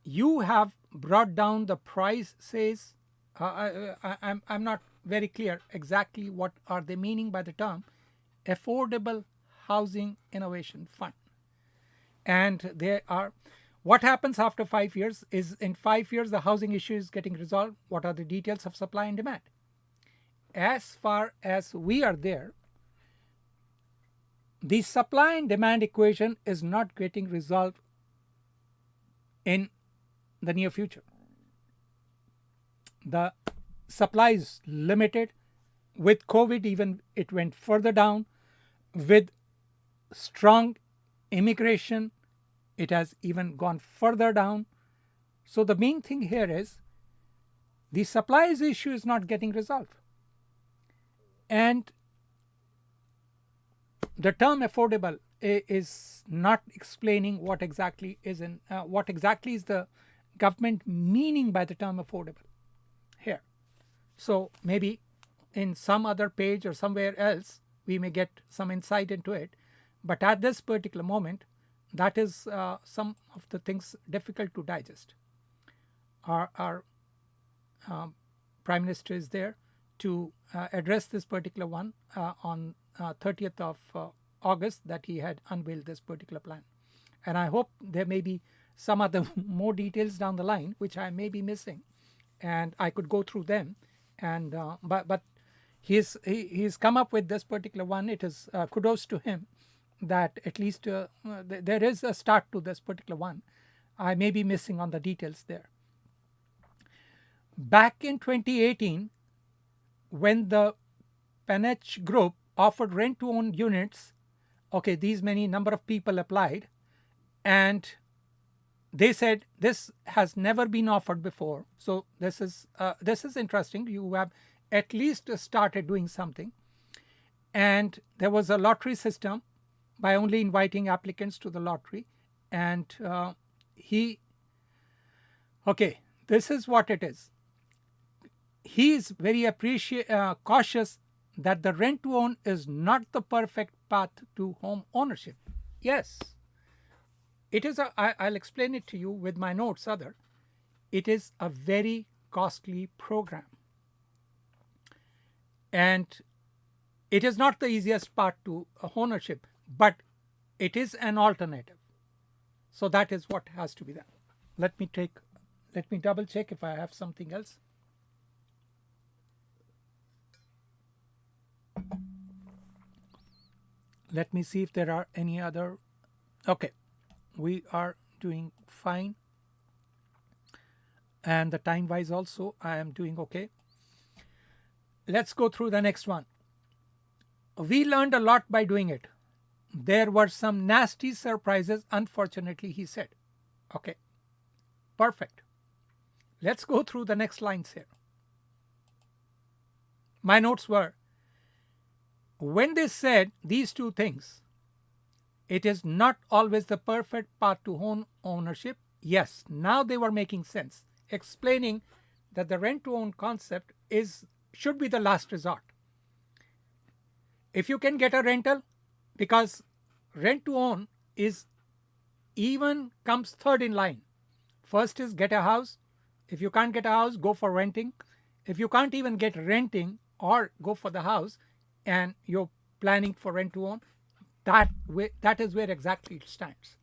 you have brought down the price, says, I'm not very clear exactly what are they meaning by the term Affordable Housing Innovation Fund. And there are, what happens after 5 years is, in 5 years the housing issue is getting resolved. What are the details of supply and demand? As far as we are there, the supply and demand equation is not getting resolved in the near future. The supply is limited. With COVID, even it went further down. With strong immigration, it has even gone further down. So the main thing here is the supply issue is not getting resolved. And the term affordable is not explaining what exactly is the government meaning by the term affordable here. So maybe in some other page or somewhere else we may get some insight into it, but at this particular moment that is some of the things difficult to digest. Our Prime Minister is there to address this particular one on 30th of August, that he had unveiled this particular plan. And I hope there may be some other more details down the line which I may be missing, and I could go through them. And but he's come up with this particular one. It is kudos to him that at least there is a start to this particular one. I may be missing on the details there. Back in 2018, when the Penech group offered rent to own units, okay, these many number of people applied, and they said this has never been offered before. So this is interesting. You have at least started doing something. And there was a lottery system by only inviting applicants to the lottery. And this is what it is. He is very cautious that the rent to own is not the perfect path to home ownership. Yes, it is I'll explain it to you with my notes other. It is a very costly program. And it is not the easiest path to ownership, but it is an alternative. So that is what has to be done. Let me double check if I have something else. Let me see if there are any other. Okay, we are doing fine. And the time wise also, I am doing okay. Let's go through the next one. We learned a lot by doing it. There were some nasty surprises, unfortunately, he said. Okay, perfect. Let's go through the next lines here. My notes were, when they said these two things, it is not always the perfect path to home ownership. Yes, now they were making sense, explaining that the rent to own concept should be the last resort. If you can get a rental, because rent to own comes third in line. First is get a house. If you can't get a house, go for renting. If you can't even get renting or go for the house and you're planning for rent to own, that is where exactly it stands.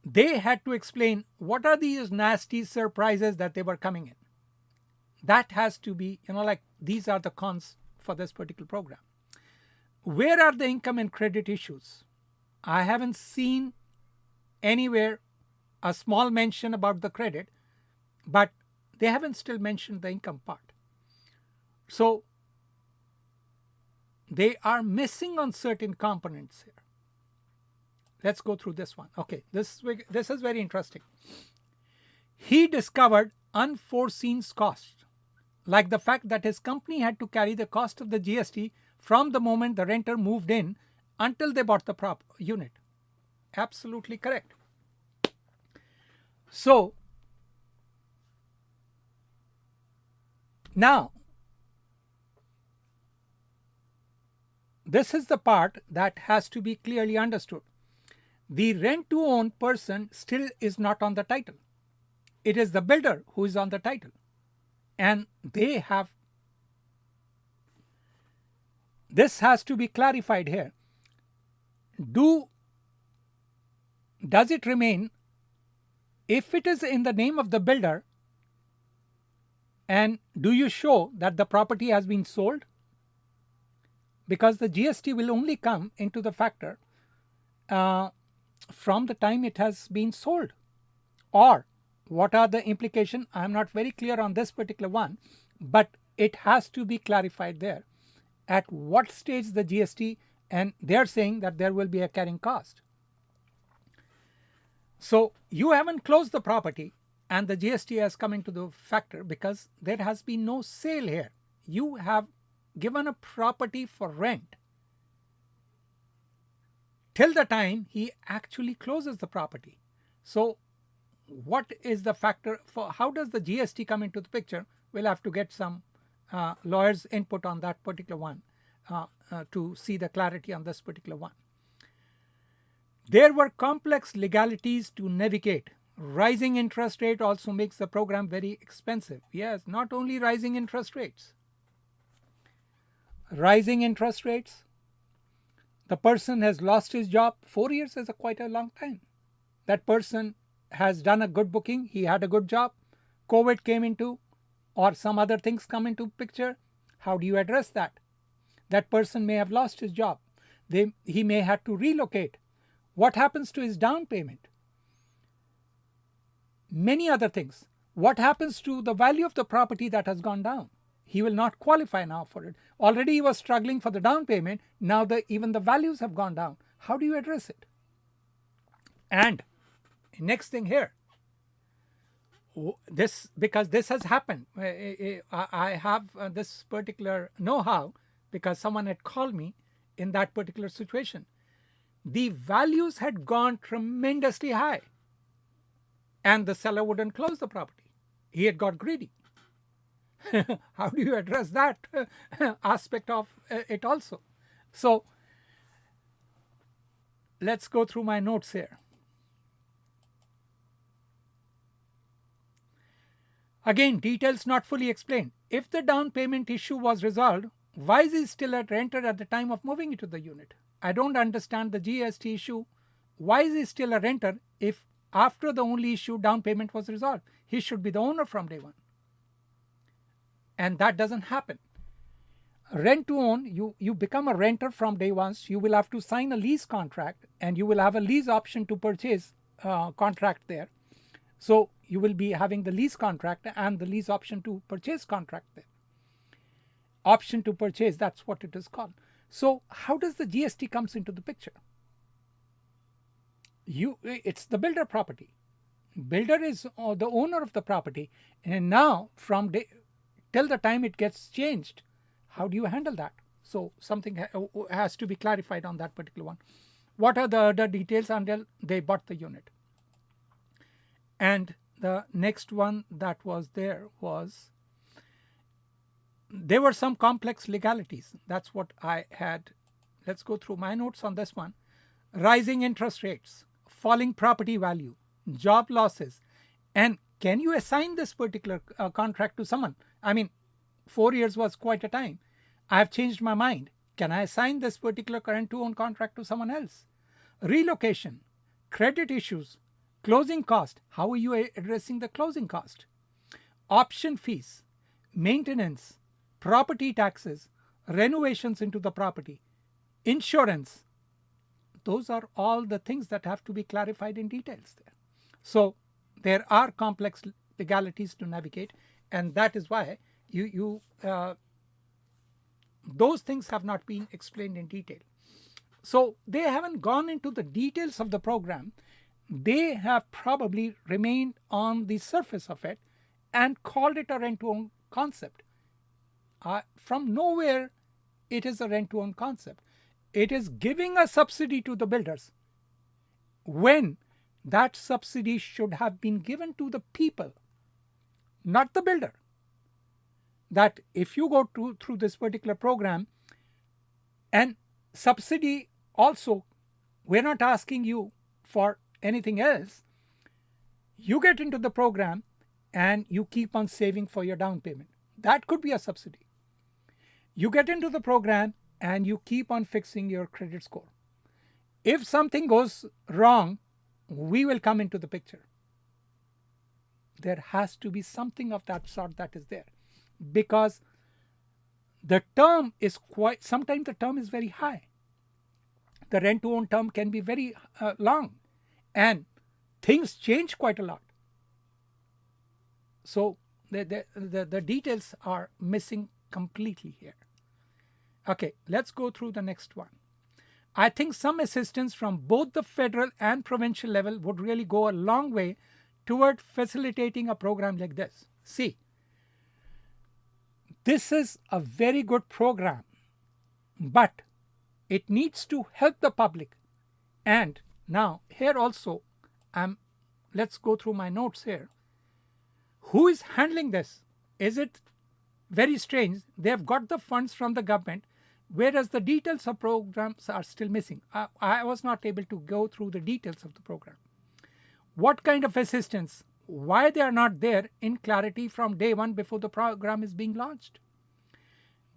They had to explain what are these nasty surprises that they were coming in. That has to be, like these are the cons for this particular program. Where are the income and credit issues? I haven't seen anywhere a small mention about the credit, but they haven't still mentioned the income part. So they are missing on certain components here. Let's go through this one. Okay, this is very interesting. He discovered unforeseen costs, like the fact that his company had to carry the cost of the GST from the moment the renter moved in until they bought the unit. Absolutely correct. So now this is the part that has to be clearly understood. The rent to own person still is not on the title. It is the builder who is on the title. And this has to be clarified here. Does it remain if it is in the name of the builder, and do you show that the property has been sold? Because the GST will only come into the factor from the time it has been sold. Or what are the implications? I am not very clear on this particular one, but it has to be clarified there. At what stage the GST, and they are saying that there will be a carrying cost. So you haven't closed the property and the GST has come into the factor because there has been no sale here. You have given a property for rent till the time he actually closes the property. So what is the factor for how does the GST come into the picture? We'll have to get some lawyers' input on that particular one to see the clarity on this particular one. There were complex legalities to navigate. Rising interest rate also makes the program very expensive. Yes, not only rising interest rates. Rising interest rates. The person has lost his job. 4 years is quite a long time. That person has done a good booking. He had a good job. COVID came into, or some other things come into picture. How do you address that? That person may have lost his job. He may have to relocate. What happens to his down payment? Many other things. What happens to the value of the property that has gone down? He will not qualify now for it. Already he was struggling for the down payment. Now even the values have gone down. How do you address it? And next thing here, because this has happened. I have this particular know-how because someone had called me in that particular situation. The values had gone tremendously high and the seller wouldn't close the property. He had got greedy. How do you address that aspect of it also? So let's go through my notes here. Again, details not fully explained. If the down payment issue was resolved, why is he still a renter at the time of moving into the unit? I don't understand the GST issue. Why is he still a renter if after the only issue down payment was resolved? He should be the owner from day one. And that doesn't happen. Rent to own, you become a renter from day one. So you will have to sign a lease contract and you will have a lease option to purchase contract there. So you will be having the lease contract and the lease option to purchase contract there. Option to purchase, that's what it is called. So how does the GST comes into the picture? It's the builder property. Builder is the owner of the property, and now from till the time it gets changed, how do you handle that? So something has to be clarified on that particular one. What are the other details until they bought the unit? And the next one that was there were some complex legalities. That's what I had. Let's go through my notes on this one. Rising interest rates, falling property value, job losses, and can you assign this particular contract to someone? I mean, 4 years was quite a time. I have changed my mind. Can I assign this particular current to own contract to someone else? Relocation, credit issues, closing cost. How are you addressing the closing cost? Option fees, maintenance, property taxes, renovations into the property, insurance. Those are all the things that have to be clarified in details there. So there are complex legalities to navigate, and that is why those things have not been explained in detail. So they haven't gone into the details of the program. They have probably remained on the surface of it and called it a rent-to-own concept. From nowhere, it is a rent-to-own concept. It is giving a subsidy to the builders when that subsidy should have been given to the people, not the builder. That if you go through this particular program, and subsidy also, we're not asking you for anything else. You get into the program and you keep on saving for your down payment. That could be a subsidy. You get into the program and you keep on fixing your credit score. If something goes wrong, we will come into the picture. There has to be something of that sort that is there, because the term is sometimes the term is very high. The rent to own term can be very long, and things change quite a lot. So the details are missing completely here. Okay, let's go through the next one. I think some assistance from both the federal and provincial level would really go a long way toward facilitating a program like this. See, this is a very good program, but it needs to help the public. And now here also, let's go through my notes here. Who is handling this? Is it very strange? They have got the funds from the government, whereas the details of programs are still missing. I was not able to go through the details of the program. What kind of assistance? Why they are not there in clarity from day one before the program is being launched?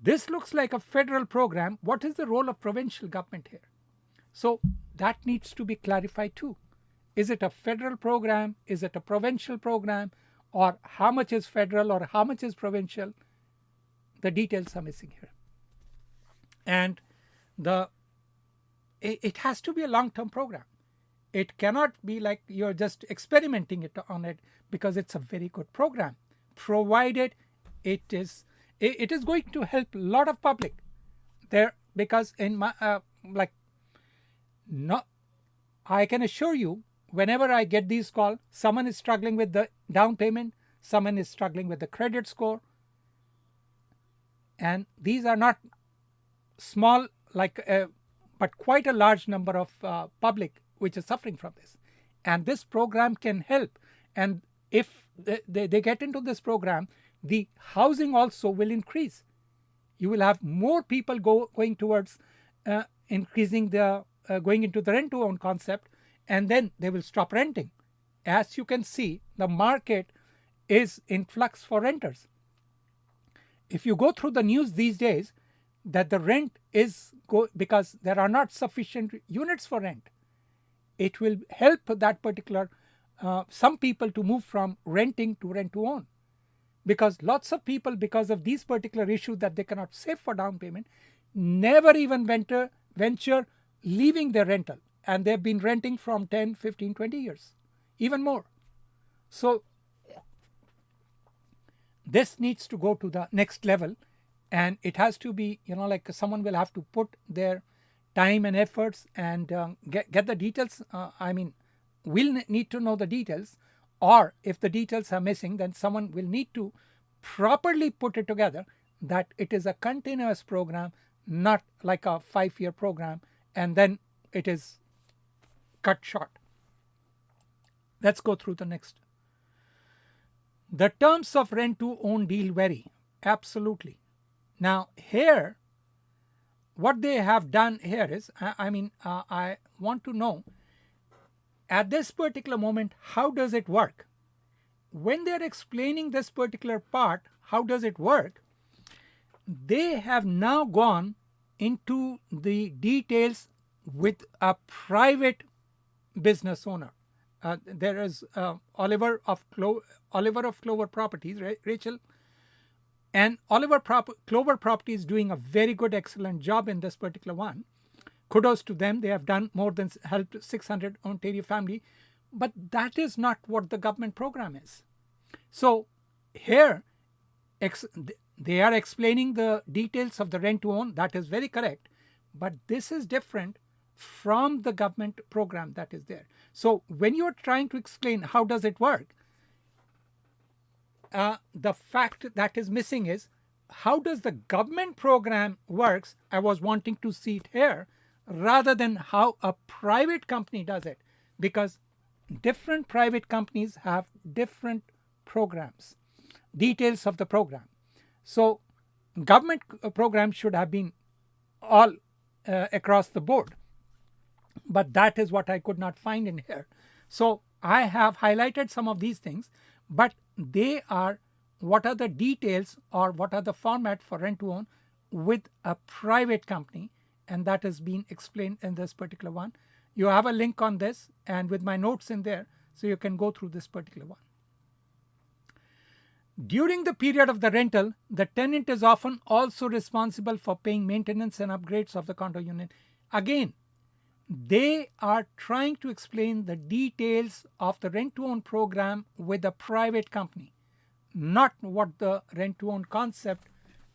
This looks like a federal program. What is the role of provincial government here? So that needs to be clarified too. Is it a federal program? Is it a provincial program? Or how much is federal or how much is provincial? The details are missing here. And it has to be a long-term program. It cannot be like you're just experimenting it on it, because it's a very good program, provided it is going to help a lot of public there. Because in my like no, I can assure you, whenever I get these calls, someone is struggling with the down payment, someone is struggling with the credit score, and these are not small, but quite a large number of public which is suffering from this. And this program can help. And if they get into this program, the housing also will increase. You will have more people going towards increasing the going into the rent to own concept, and then they will stop renting. As you can see, the market is in flux for renters. If you go through the news these days, that the rent is because there are not sufficient units for rent. It will help that particular some people to move from renting to rent to own, because lots of people, because of these particular issues that they cannot save for down payment, never even venture leaving their rental, and they've been renting from 10, 15, 20 years, even more. So this needs to go to the next level, and it has to be, like someone will have to put their time and efforts and get the details. We'll need to know the details, or if the details are missing, then someone will need to properly put it together that it is a continuous program, not like a 5-year program, and then it is cut short. Let's go through the next. The terms of rent to own deal vary. Absolutely. Now here, what they have done here is, I want to know at this particular moment, how does it work? When they're explaining this particular part, how does it work? They have now gone into the details with a private business owner. There is Oliver of Clover Properties, right, Rachel? And Clover Properties is doing a very good, excellent job in this particular one. Kudos to them. They have done more than helped 600 Ontario family. But that is not what the government program is. So here, they are explaining the details of the rent to own. That is very correct. But this is different from the government program that is there. So when you are trying to explain how does it work, the fact that is missing is, how does the government program works? I was wanting to see it here rather than how a private company does it, because different private companies have different programs, details of the program. So government program should have been all across the board, but that is what I could not find in here. So I have highlighted some of these things, but they are what are the details or what are the format for rent to own with a private company, and that has been explained in this particular one. You have a link on this and with my notes in there, so you can go through this particular one. During the period of the rental, the tenant is often also responsible for paying maintenance and upgrades of the condo unit. Again, they are trying to explain the details of the rent to own program with a private company, not what the rent to own concept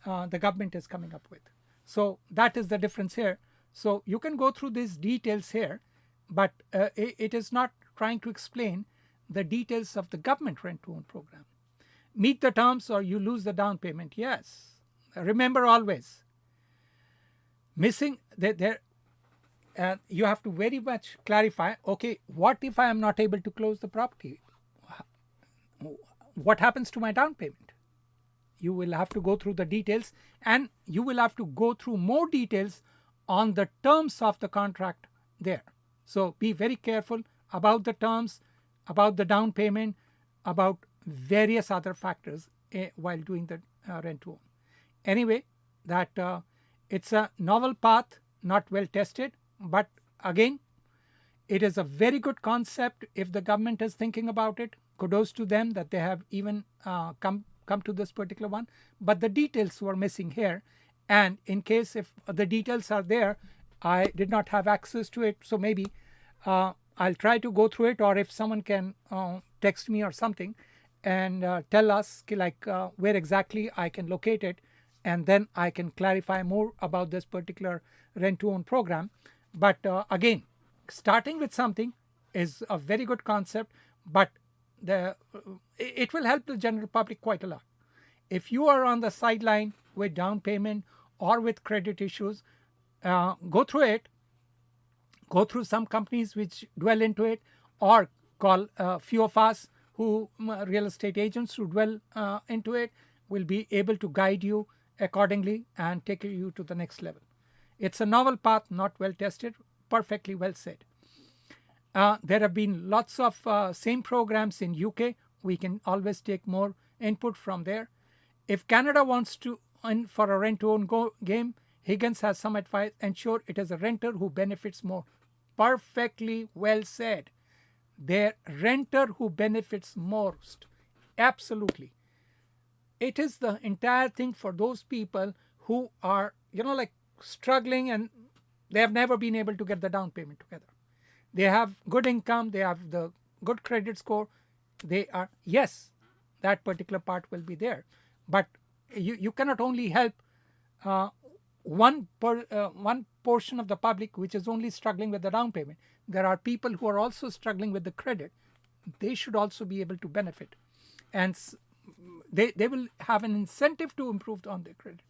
the government is coming up with. So that is the difference here. So you can go through these details here, but it is not trying to explain the details of the government rent to own program. Meet the terms or you lose the down payment. Yes. Remember always, missing there. You have to very much clarify, okay, what if I am not able to close the property? What happens to my down payment? You will have to go through the details, and you will have to go through more details on the terms of the contract there. So be very careful about the terms, about the down payment, about various other factors while doing the rent to own. Anyway, that it's a novel path, not well tested, but again, it is a very good concept if the government is thinking about it. Kudos to them that they have even come to this particular one, but the details were missing here. And in case if the details are there, I did not have access to it, so maybe I'll try to go through it, or if someone can text me or something and tell us where exactly I can locate it, and then I can clarify more about this particular rent to own program. But again, starting with something is a very good concept, but it will help the general public quite a lot. If you are on the sideline with down payment or with credit issues, go through it. Go through some companies which dwell into it, or call a few of us who real estate agents who dwell into it will be able to guide you accordingly and take you to the next level. It's a novel path, not well tested. Perfectly well said. There have been lots of same programs in UK. We can always take more input from there. If Canada wants to in for a rent to own game, Higgins has some advice. Ensure it is a renter who benefits more. Perfectly well said. The renter who benefits most. Absolutely. It is the entire thing for those people who are, struggling, and they have never been able to get the down payment together. They have good income, they have the good credit score. Yes, that particular part will be there. But you cannot only help one portion of the public which is only struggling with the down payment. There are people who are also struggling with the credit. They should also be able to benefit, and they will have an incentive to improve on their credit.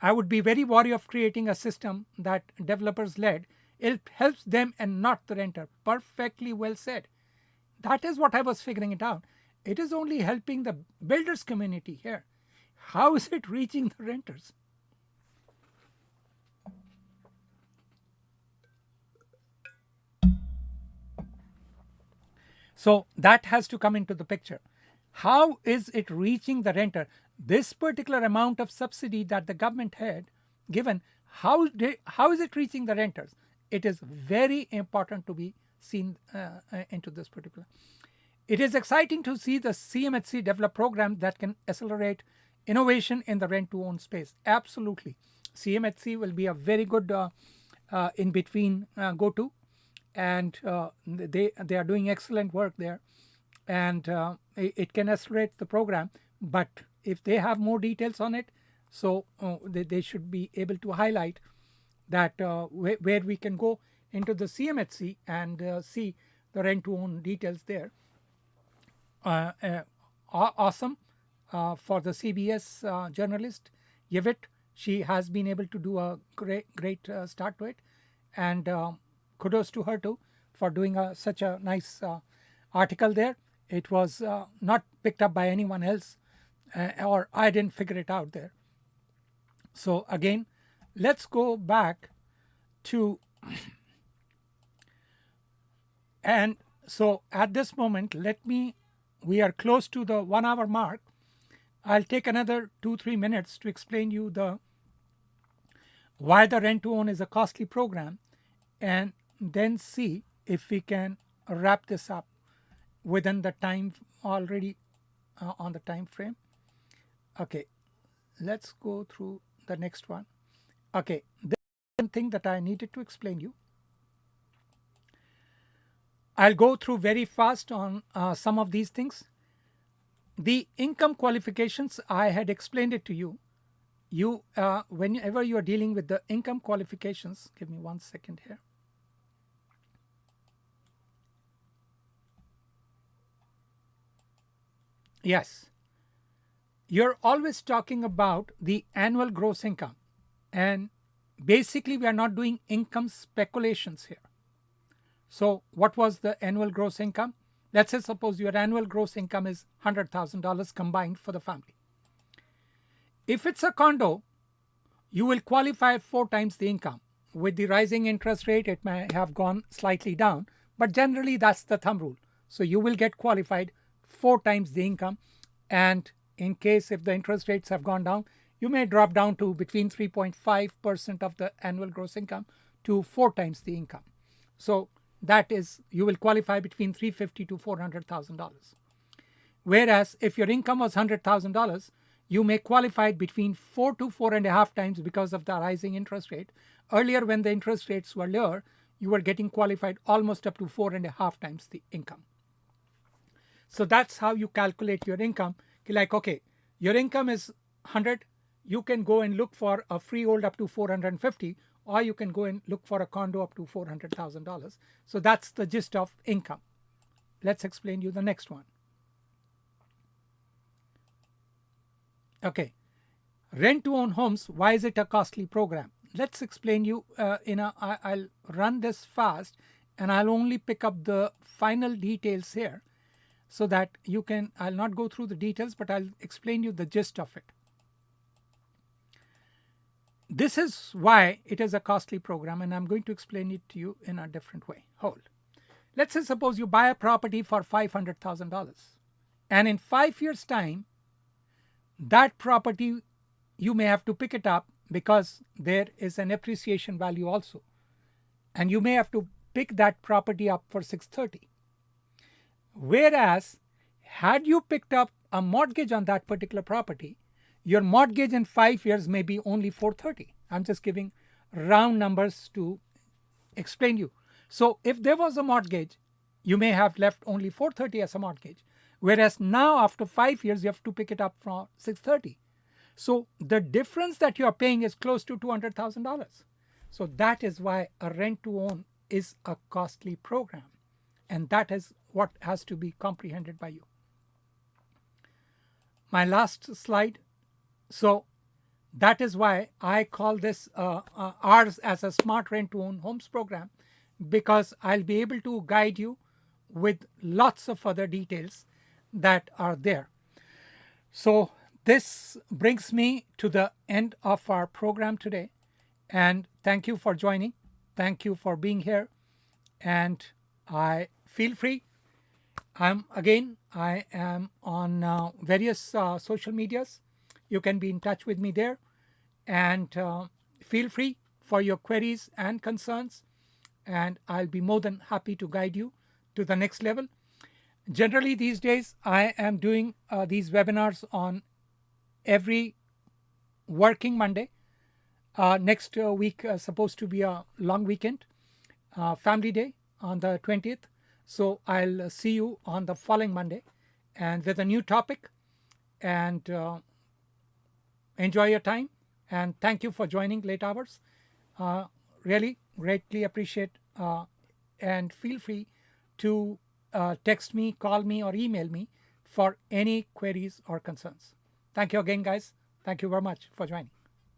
I would be very wary of creating a system that developers led. It helps them and not the renter. Perfectly well said. That is what I was figuring it out. It is only helping the builders community here. How is it reaching the renters? So that has to come into the picture. How is it reaching the renter? This particular amount of subsidy that the government had given, how is it reaching the renters? It is very important to be seen into this particular. It is exciting to see the CMHC develop programs that can accelerate innovation in the rent-to-own space. Absolutely. CMHC will be a very good in-between go-to, and they are doing excellent work there, and it can accelerate the program. But if they have more details on it, so they should be able to highlight that where we can go into the CMHC and see the rent-to-own details there. Awesome for the CBS journalist Yvette. She has been able to do a great start to it, and kudos to her too for doing such a nice article there. It was not picked up by anyone else, or I didn't figure it out there. So again, let's go back to, and so at this moment, we are close to the 1 hour mark. I'll take another 2-3 minutes to explain you why the rent to own is a costly program, and then see if we can wrap this up within the time already on the time frame. Okay, let's go through the next one. Okay, this is one thing that I needed to explain you. I'll go through very fast on some of these things. The income qualifications, I had explained it to you. Whenever you are dealing with the income qualifications, give me 1 second here. Yes, you're always talking about the annual gross income, and basically we are not doing income speculations here. So what was the annual gross income? Let's say suppose your annual gross income is $100,000 combined for the family. If it's a condo, you will qualify 4 times the income. With the rising interest rate, it may have gone slightly down, but generally that's the thumb rule. So you will get qualified 4 times the income, and in case if the interest rates have gone down, you may drop down to between 3.5% of the annual gross income to 4 times the income. So that is, you will qualify between $350,000 to $400,000. Whereas if your income was $100,000, you may qualify between 4 to 4.5 times because of the rising interest rate. Earlier, when the interest rates were lower, you were getting qualified almost up to 4.5 times the income. So that's how you calculate your income. Like, okay, your income is 100, you can go and look for a freehold up to 450, or you can go and look for a condo up to $400,000. So that's the gist of income. Let's explain you the next one. Okay, rent to own homes, why is it a costly program? Let's explain you I'll run this fast and I'll only pick up the final details here so that you can, I'll not go through the details, but I'll explain you the gist of it. This is why it is a costly program, and I'm going to explain it to you in a different way. Hold. Let's say suppose you buy a property for $500,000 and in 5 years time that property you may have to pick it up because there is an appreciation value also, and you may have to pick that property up for 630. Whereas had you picked up a mortgage on that particular property, your mortgage in 5 years may be only 430. I'm just giving round numbers to explain you. So if there was a mortgage, you may have left only 430 as a mortgage, whereas now after 5 years you have to pick it up from 630. So the difference that you are paying is close to $200,000. So that is why a rent to own is a costly program, and that is what has to be comprehended by you. My last slide. So that is why I call this ours as a smart rent to own homes program, because I'll be able to guide you with lots of other details that are there. So this brings me to the end of our program today, and thank you for joining. Thank you for being here, and I feel free. I am on various social medias. You can be in touch with me there, and feel free for your queries and concerns, and I'll be more than happy to guide you to the next level. Generally these days I am doing these webinars on every working Monday. Next week supposed to be a long weekend, family day on the 20th. So I'll see you on the following Monday and with a new topic, and enjoy your time, and thank you for joining late hours. Really greatly appreciate, and feel free to text me, call me, or email me for any queries or concerns. Thank you again, guys. Thank you very much for joining.